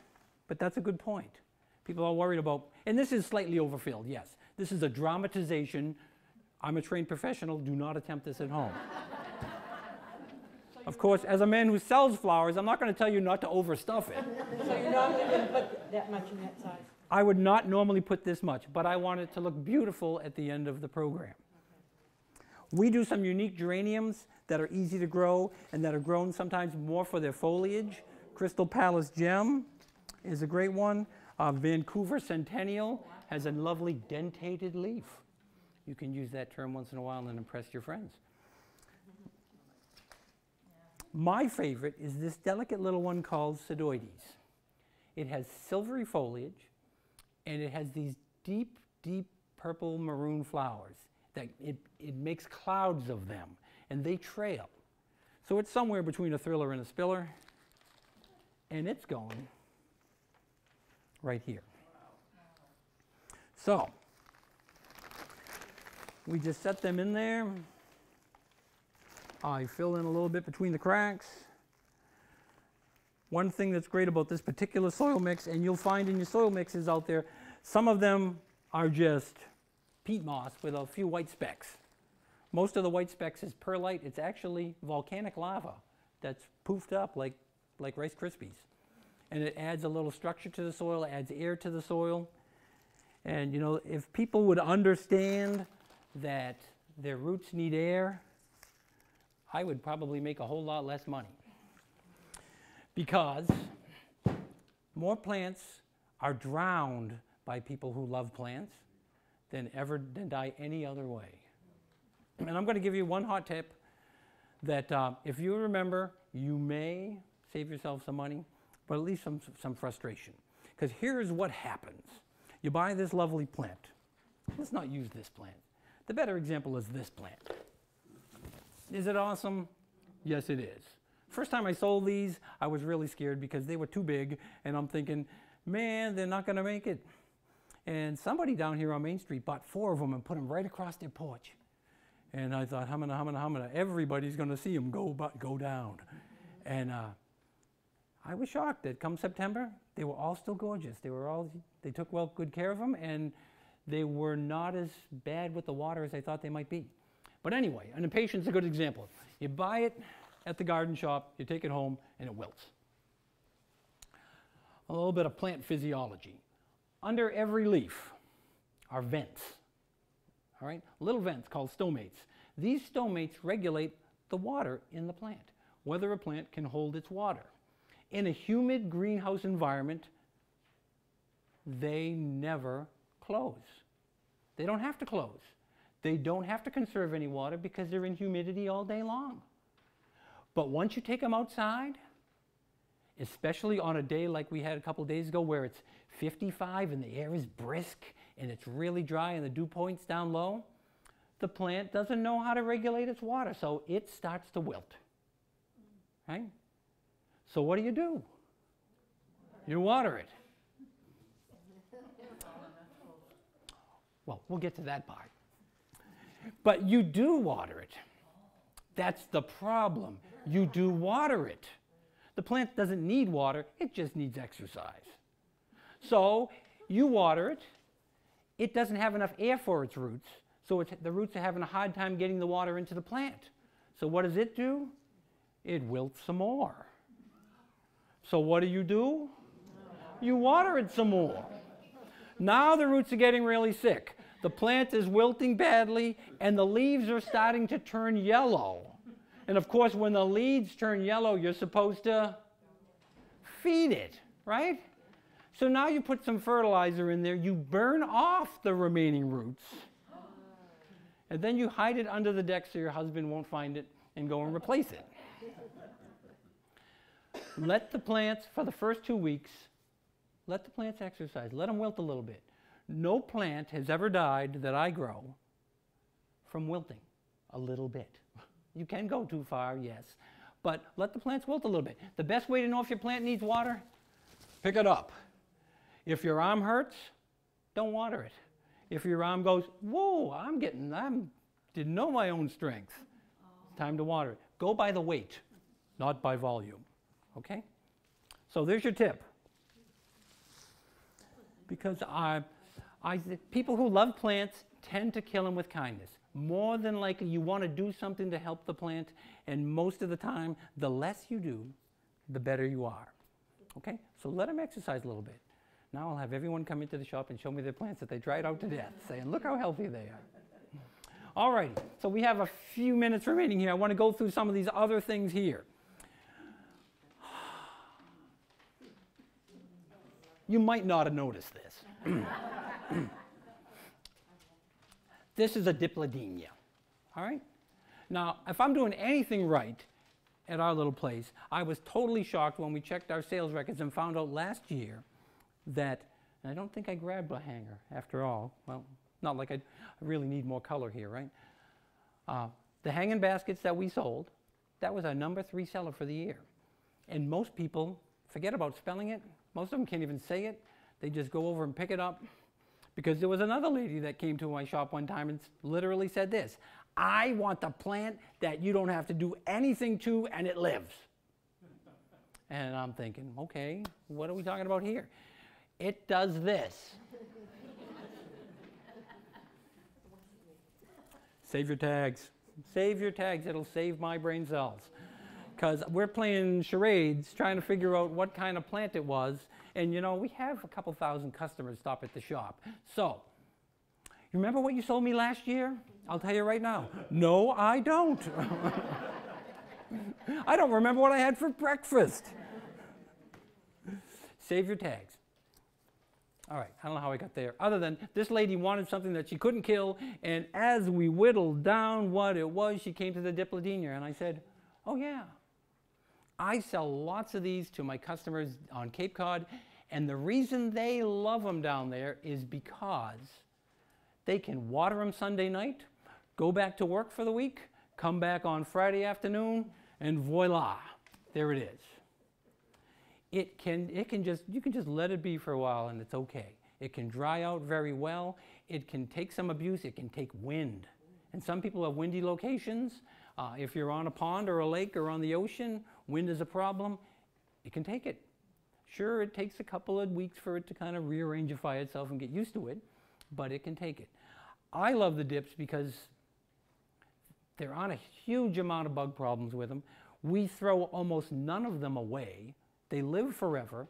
Speaker 1: but that's a good point. People are worried about, and this is slightly overfilled, yes. This is a dramatization. I'm a trained professional. Do not attempt this at home. Of course, as a man who sells flowers, I'm not going to tell you not to overstuff it.
Speaker 2: So you're not going to put that much in that size?
Speaker 1: I would not normally put this much, but I want it to look beautiful at the end of the program. Okay. We do some unique geraniums that are easy to grow and that are grown sometimes more for their foliage. Crystal Palace Gem is a great one. Vancouver Centennial has a lovely dentated leaf. You can use that term once in a while and impress your friends. My favorite is this delicate little one called Pseudoides. It has silvery foliage, and it has these deep, deep purple maroon flowers. That it makes clouds of them, and they trail. So it's somewhere between a thriller and a spiller, and it's going right here. So we just set them in there. I fill in a little bit between the cracks. One thing that's great about this particular soil mix, and you'll find in your soil mixes out there, some of them are just peat moss with a few white specks. Most of the white specks is perlite. It's actually volcanic lava that's poofed up like Rice Krispies. And it adds a little structure to the soil, adds air to the soil. And you know, if people would understand that their roots need air, I would probably make a whole lot less money. Because more plants are drowned by people who love plants than die any other way. And I'm going to give you one hot tip that if you remember, you may save yourself some money, but at least some frustration. Because here's what happens. You buy this lovely plant. Let's not use this plant. The better example is this plant. Is it awesome? Yes, it is. First time I sold these, I was really scared because they were too big, and I'm thinking, man, they're not going to make it. And somebody down here on Main Street bought 4 of them and put them right across their porch. And I thought, humana, everybody's going to see them go down. And I was shocked that come September, they were all still gorgeous. They took good care of them, and they were not as bad with the water as I thought they might be. But anyway, an impatien's a good example. You buy it at the garden shop, you take it home, and it wilts. A little bit of plant physiology. Under every leaf are vents, all right? Little vents called stomates. These stomates regulate the water in the plant, whether a plant can hold its water. In a humid greenhouse environment, they never close. They don't have to close. They don't have to conserve any water because they're in humidity all day long. But once you take them outside, especially on a day like we had a couple days ago where it's 55 and the air is brisk and it's really dry and the dew point's down low, the plant doesn't know how to regulate its water, so it starts to wilt. Right? So what do? You water it. Well, we'll get to that part. But you do water it. That's the problem. You do water it. The plant doesn't need water, it just needs exercise. So you water it. It doesn't have enough air for its roots, so the roots are having a hard time getting the water into the plant. So what does it do? It wilts some more. So what do? You water it some more. Now the roots are getting really sick. The plant is wilting badly, and the leaves are starting to turn yellow. And of course, when the leaves turn yellow, you're supposed to feed it, right? So now you put some fertilizer in there, you burn off the remaining roots, and then you hide it under the deck so your husband won't find it and go and replace it. Let the plants, for the first 2 weeks, let the plants exercise. Let them wilt a little bit. No plant has ever died that I grow from wilting a little bit. You can go too far, yes, but let the plants wilt a little bit. The best way to know if your plant needs water, pick it up. If your arm hurts, don't water it. If your arm goes, whoa, I didn't know my own strength, it's time to water it. Go by the weight, not by volume, okay? So there's your tip. Because people who love plants tend to kill them with kindness. More than likely, you want to do something to help the plant, and most of the time, the less you do, the better you are. Okay? So let them exercise a little bit. Now I'll have everyone come into the shop and show me their plants that they dried out to death, saying, look how healthy they are. All right, so we have a few minutes remaining here. I want to go through some of these other things here. You might not have noticed this. This is a dipladenia, all right? Now, if I'm doing anything right at our little place, I was totally shocked when we checked our sales records and found out last year that, and I don't think I grabbed a hanger after all. Well, not like I really need more color here, right? The hanging baskets that we sold, that was our #3 seller for the year. And most people forget about spelling it. Most of them can't even say it. They just go over and pick it up. Because there was another lady that came to my shop one time and literally said this: I want the plant that you don't have to do anything to and it lives. And I'm thinking, okay, what are we talking about here? It does this. Save your tags. Save your tags. It'll save my brain cells. Because we're playing charades trying to figure out what kind of plant it was. And you know, we have a couple thousand customers stop at the shop. So, you remember what you sold me last year? I'll tell you right now. No, I don't. I don't remember what I had for breakfast. Save your tags. All right, I don't know how I got there. Other than this lady wanted something that she couldn't kill, and as we whittled down what it was, she came to the dipladenia, and I said, oh yeah. I sell lots of these to my customers on Cape Cod, and the reason they love them down there is because they can water them Sunday night, go back to work for the week, come back on Friday afternoon, and voila, there it is. You can just let it be for a while and it's okay. It can dry out very well. It can take some abuse. It can take wind. And some people have windy locations. If you're on a pond or a lake or on the ocean, wind is a problem. It can take it. Sure, it takes a couple of weeks for it to kind of rearrangify itself and get used to it, but it can take it. I love the dips because there aren't a huge amount of bug problems with them. We throw almost none of them away. They live forever.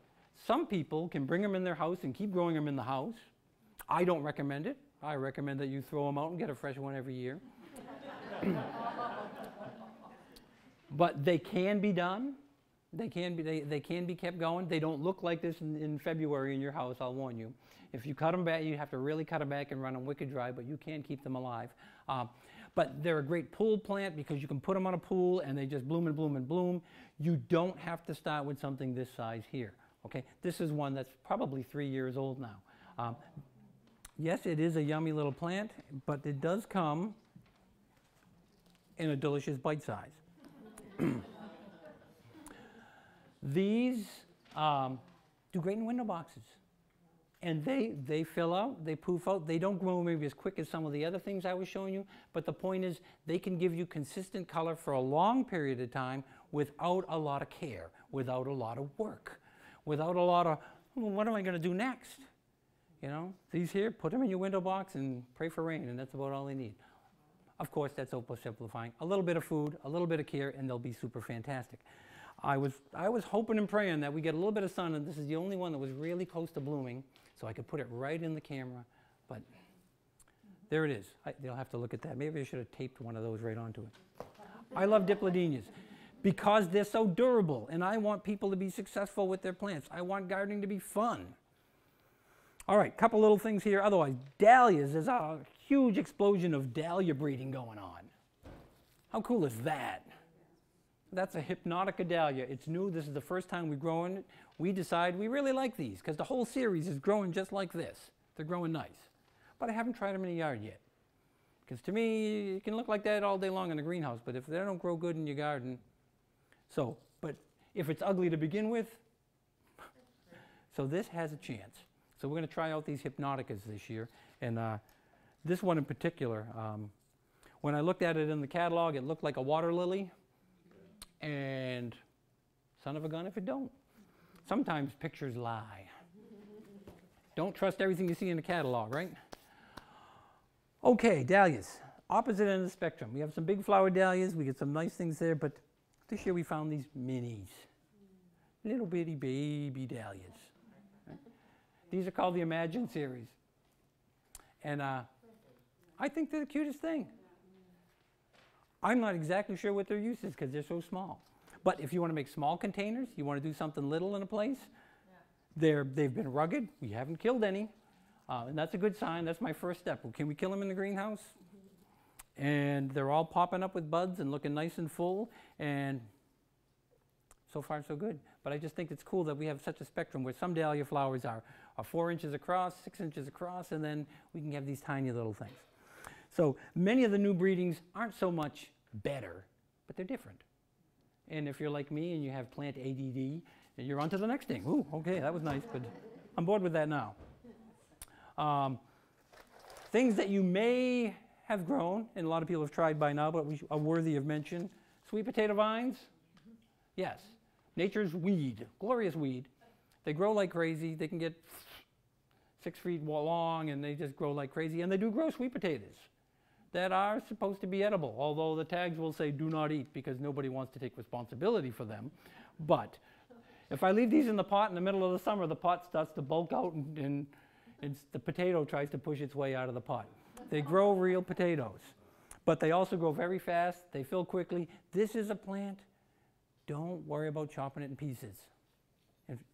Speaker 1: Some people can bring them in their house and keep growing them in the house. I don't recommend it. I recommend that you throw them out and get a fresh one every year. But they can be done. They can be kept going. They don't look like this in February in your house, I'll warn you. If you cut them back, you have to really cut them back and run them wicked dry, but you can keep them alive. But they're a great pool plant because you can put them on a pool and they just bloom and bloom and bloom. You don't have to start with something this size here. Okay, this is one that's probably 3 years old now. Yes, it is a yummy little plant, but it does come in a delicious bite size. These do great in window boxes. And they fill out, they poof out. They don't grow maybe as quick as some of the other things I was showing you, but the point is they can give you consistent color for a long period of time without a lot of care, without a lot of work, without a lot of, well, what am I going to do next? You know, these here, put them in your window box and pray for rain, and that's about all they need. Of course, that's oversimplifying. A little bit of food, a little bit of care, and they'll be super fantastic. I was hoping and praying that we get a little bit of sun, and this is the only one that was really close to blooming, so I could put it right in the camera, but there it is. They'll have to look at that. Maybe I should have taped one of those right onto it. I love dipladenias because they're so durable, and I want people to be successful with their plants. I want gardening to be fun. All right, couple little things here. Otherwise, dahlias, there's a huge explosion of dahlia breeding going on. How cool is that? That's a Hypnotica dahlia. It's new. This is the first time we've grown it. We decide we really like these because the whole series is growing just like this. They're growing nice. But I haven't tried them in the yard yet. Because to me, it can look like that all day long in the greenhouse, but if they don't grow good in your garden, so, but if it's ugly to begin with, so this has a chance. So we're going to try out these Hypnoticas this year. And this one in particular, when I looked at it in the catalog, it looked like a water lily. And son of a gun if it don't. Sometimes pictures lie. Don't trust everything you see in the catalog, right? Okay, dahlias. Opposite end of the spectrum. We have some big flower dahlias. We get some nice things there, but this year we found these minis. Little bitty baby dahlias. Right? These are called the Imagine series. And I think they're the cutest thing. I'm not exactly sure what their use is because they're so small. But if you want to make small containers, you want to do something little in a place, they've been rugged. We haven't killed any. And that's a good sign. That's my first step. Well, can we kill them in the greenhouse? And they're all popping up with buds and looking nice and full, and so far so good. But I just think it's cool that we have such a spectrum where some dahlia flowers are 4 inches across, 6 inches across, and then we can have these tiny little things. So many of the new breedings aren't so much better, but they're different. And if you're like me and you have plant ADD, you're on to the next thing. Ooh, okay, that was nice, but I'm bored with that now. Things that you may have grown, and a lot of people have tried by now, but are worthy of mention. Sweet potato vines, yes. Nature's weed, glorious weed. They grow like crazy. They can get 6 feet long, and they just grow like crazy. And they do grow sweet potatoes that are supposed to be edible, although the tags will say do not eat because nobody wants to take responsibility for them. But if I leave these in the pot in the middle of the summer, the pot starts to bulk out, and the potato tries to push its way out of the pot. They grow real potatoes, but they also grow very fast. They fill quickly. This is a plant. Don't worry about chopping it in pieces.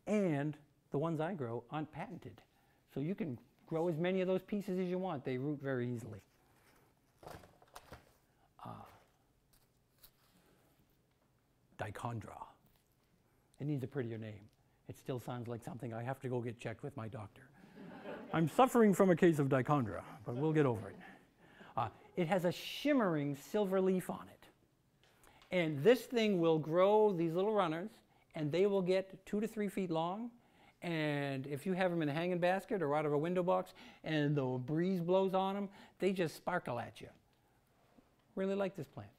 Speaker 1: And the ones I grow aren't patented. So you can grow as many of those pieces as you want. They root very easily. Dichondra. It needs a prettier name. It still sounds like something I have to go get checked with my doctor. I'm suffering from a case of dichondra, but we'll get over it. It has a shimmering silver leaf on it. And this thing will grow these little runners, and they will get 2 to 3 feet long. And if you have them in a hanging basket or out of a window box and the breeze blows on them, they just sparkle at you. Really like this plant.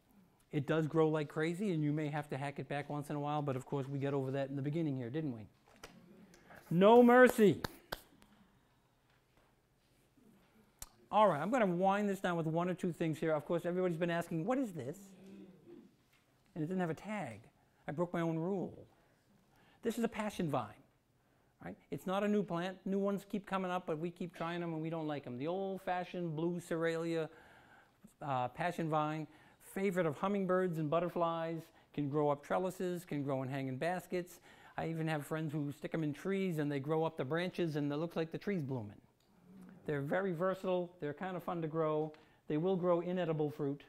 Speaker 1: It does grow like crazy, and you may have to hack it back once in a while, but of course we got over that in the beginning here, didn't we? No mercy. All right, I'm going to wind this down with 1 or 2 things here. Of course, everybody's been asking, what is this? And it didn't have a tag. I broke my own rule. This is a passion vine. Right? It's not a new plant. New ones keep coming up, but we keep trying them and we don't like them. The old-fashioned blue Cerealia passion vine, favorite of hummingbirds and butterflies, can grow up trellises, can grow in hanging baskets. I even have friends who stick them in trees and they grow up the branches and it looks like the tree's blooming. They're very versatile. They're kind of fun to grow. They will grow inedible fruit.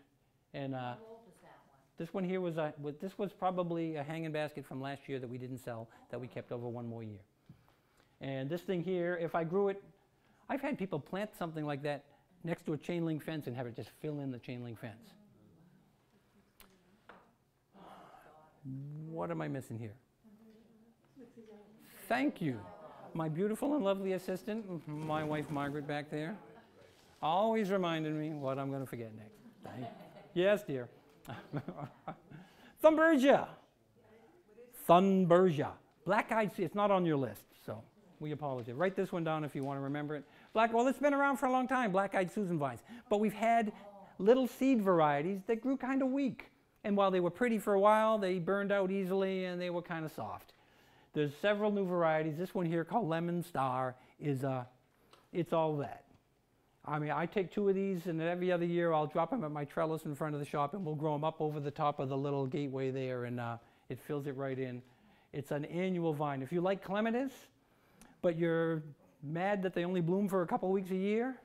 Speaker 1: And
Speaker 3: How old is that one?
Speaker 1: this one here was probably a hanging basket from last year that we didn't sell, that we kept over 1 more year. And this thing here, if I grew it, I've had people plant something like that next to a chain link fence and have it just fill in the chain link fence. What am I missing here? Thank you. My beautiful and lovely assistant, my wife Margaret back there, always reminding me what I'm going to forget next. Thank you. Yes, dear. Thunbergia. Thunbergia. Black-eyed, it's not on your list, so we apologize. Write this one down if you want to remember it. Well, it's been around for a long time, black-eyed Susan vines. But we've had little seed varieties that grew kind of weak. And while they were pretty for a while, they burned out easily and they were kind of soft. There's several new varieties. This one here called Lemon Star is, it's all that. I mean, I take 2 of these and every other year I'll drop them at my trellis in front of the shop and we'll grow them up over the top of the little gateway there and it fills it right in. It's an annual vine. If you like clematis, but you're mad that they only bloom for a couple weeks a year,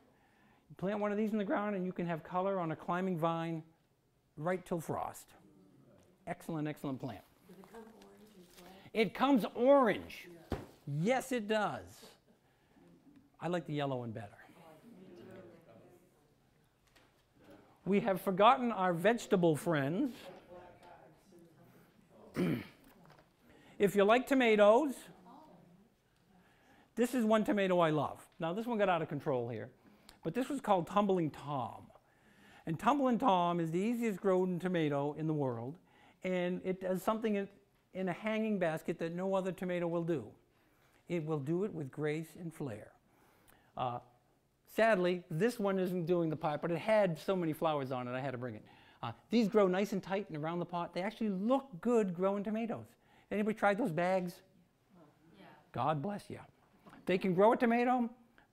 Speaker 1: plant one of these in the ground and you can have color on a climbing vine right till frost. Excellent, excellent plant.
Speaker 2: Does it come orange as well?
Speaker 1: It comes orange. Yes, it does. I like the yellow one better. We have forgotten our vegetable friends. If you like tomatoes, this is one tomato I love. Now, this one got out of control here, but this was called Tumbling Tom. And Tumbling Tom is the easiest grown tomato in the world, and it does something in a hanging basket that no other tomato will do. It will do it with grace and flair. Sadly, this one isn't doing the part, but it had so many flowers on it, I had to bring it. These grow nice and tight and around the pot. They actually look good growing tomatoes. Anybody tried those bags?
Speaker 3: Yeah.
Speaker 1: God bless you. They can grow a tomato,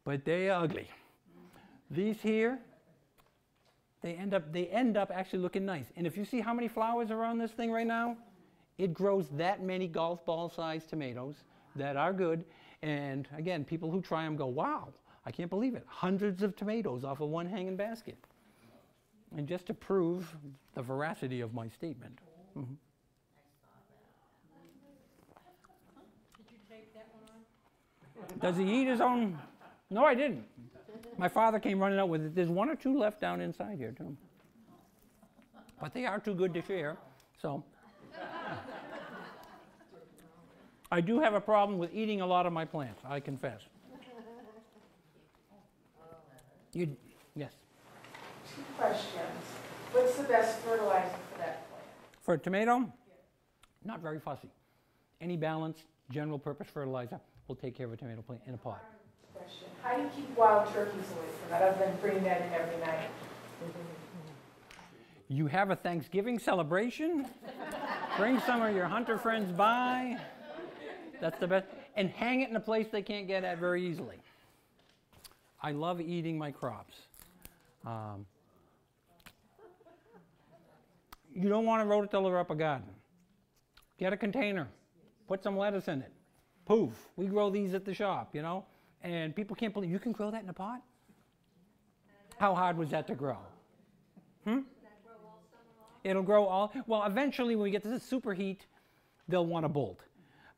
Speaker 1: but they are ugly. These here, they end up actually looking nice. And if you see how many flowers are on this thing right now, it grows that many golf ball sized tomatoes that are good. And again, people who try them go, wow, I can't believe it. Hundreds of tomatoes off of one hanging basket. And just to prove the veracity of my statement. Mhm.
Speaker 2: Did you take that one on?
Speaker 1: Does he eat his own? No, I didn't. My father came running out with it. There's one or two left down inside here, too. But they are too good to share, so. I do have a problem with eating a lot of my plants, I confess. Yes.
Speaker 4: 2 questions. What's the best fertilizer for that plant?
Speaker 1: For a tomato, not very fussy. Any balanced, general purpose fertilizer will take care of a tomato plant in a pot.
Speaker 4: Question. How do you keep wild turkeys away from it, other than bringing that in every night?
Speaker 1: You have a Thanksgiving celebration, bring some of your hunter friends by. That's the best. And hang it in a place they can't get at very easily. I love eating my crops. You don't want to rototiller up a garden. Get a container. Put some lettuce in it. Poof. We grow these at the shop, you know? And people can't believe you can grow that in a pot? How hard was that to grow? It'll grow all, well, eventually when we get to the superheat, they'll want to bolt.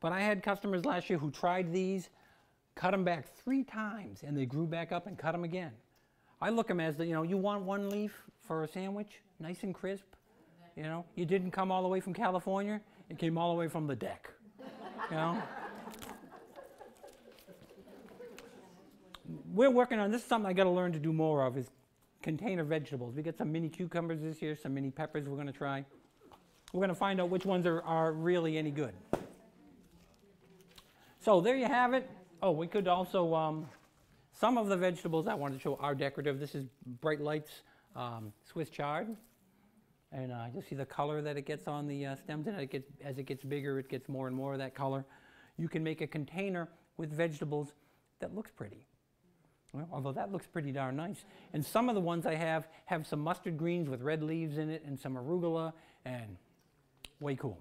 Speaker 1: But I had customers last year who tried these, cut them back 3 times, and they grew back up and cut them again. I look them as, you want one leaf for a sandwich, nice and crisp. You didn't come all the way from California, it came all the way from the deck, We're working on, this is something I got to learn to do more of, is container vegetables. We got some mini cucumbers this year, some mini peppers we're going to try. We're going to find out which ones are really any good. So there you have it. Oh, we could also, some of the vegetables I wanted to show are decorative. This is Bright Lights Swiss chard. And you'll see the color that it gets on the stems, and as it gets bigger, it gets more and more of that color. You can make a container with vegetables that looks pretty. Well, although that looks pretty darn nice. And some of the ones I have some mustard greens with red leaves in it and some arugula, and way cool.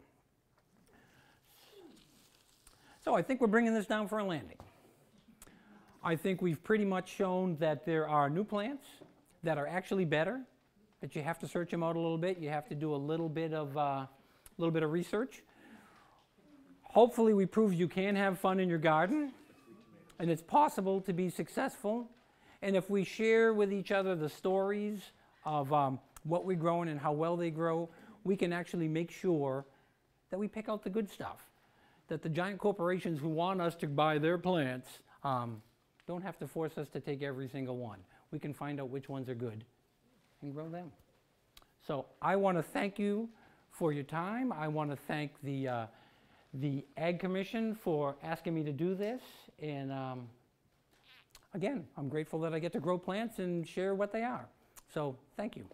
Speaker 1: So I think we're bringing this down for a landing. I think we've pretty much shown that there are new plants that are actually better, but you have to search them out a little bit. You have to do a little bit of research. Hopefully we proved you can have fun in your garden, and it's possible to be successful. And if we share with each other the stories of what we're growing and how well they grow, we can actually make sure that we pick out the good stuff. That the giant corporations who want us to buy their plants don't have to force us to take every single one. We can find out which ones are good and grow them. So I want to thank you for your time. I want to thank the Ag Commission for asking me to do this. And again, I'm grateful that I get to grow plants and share what they are. So thank you.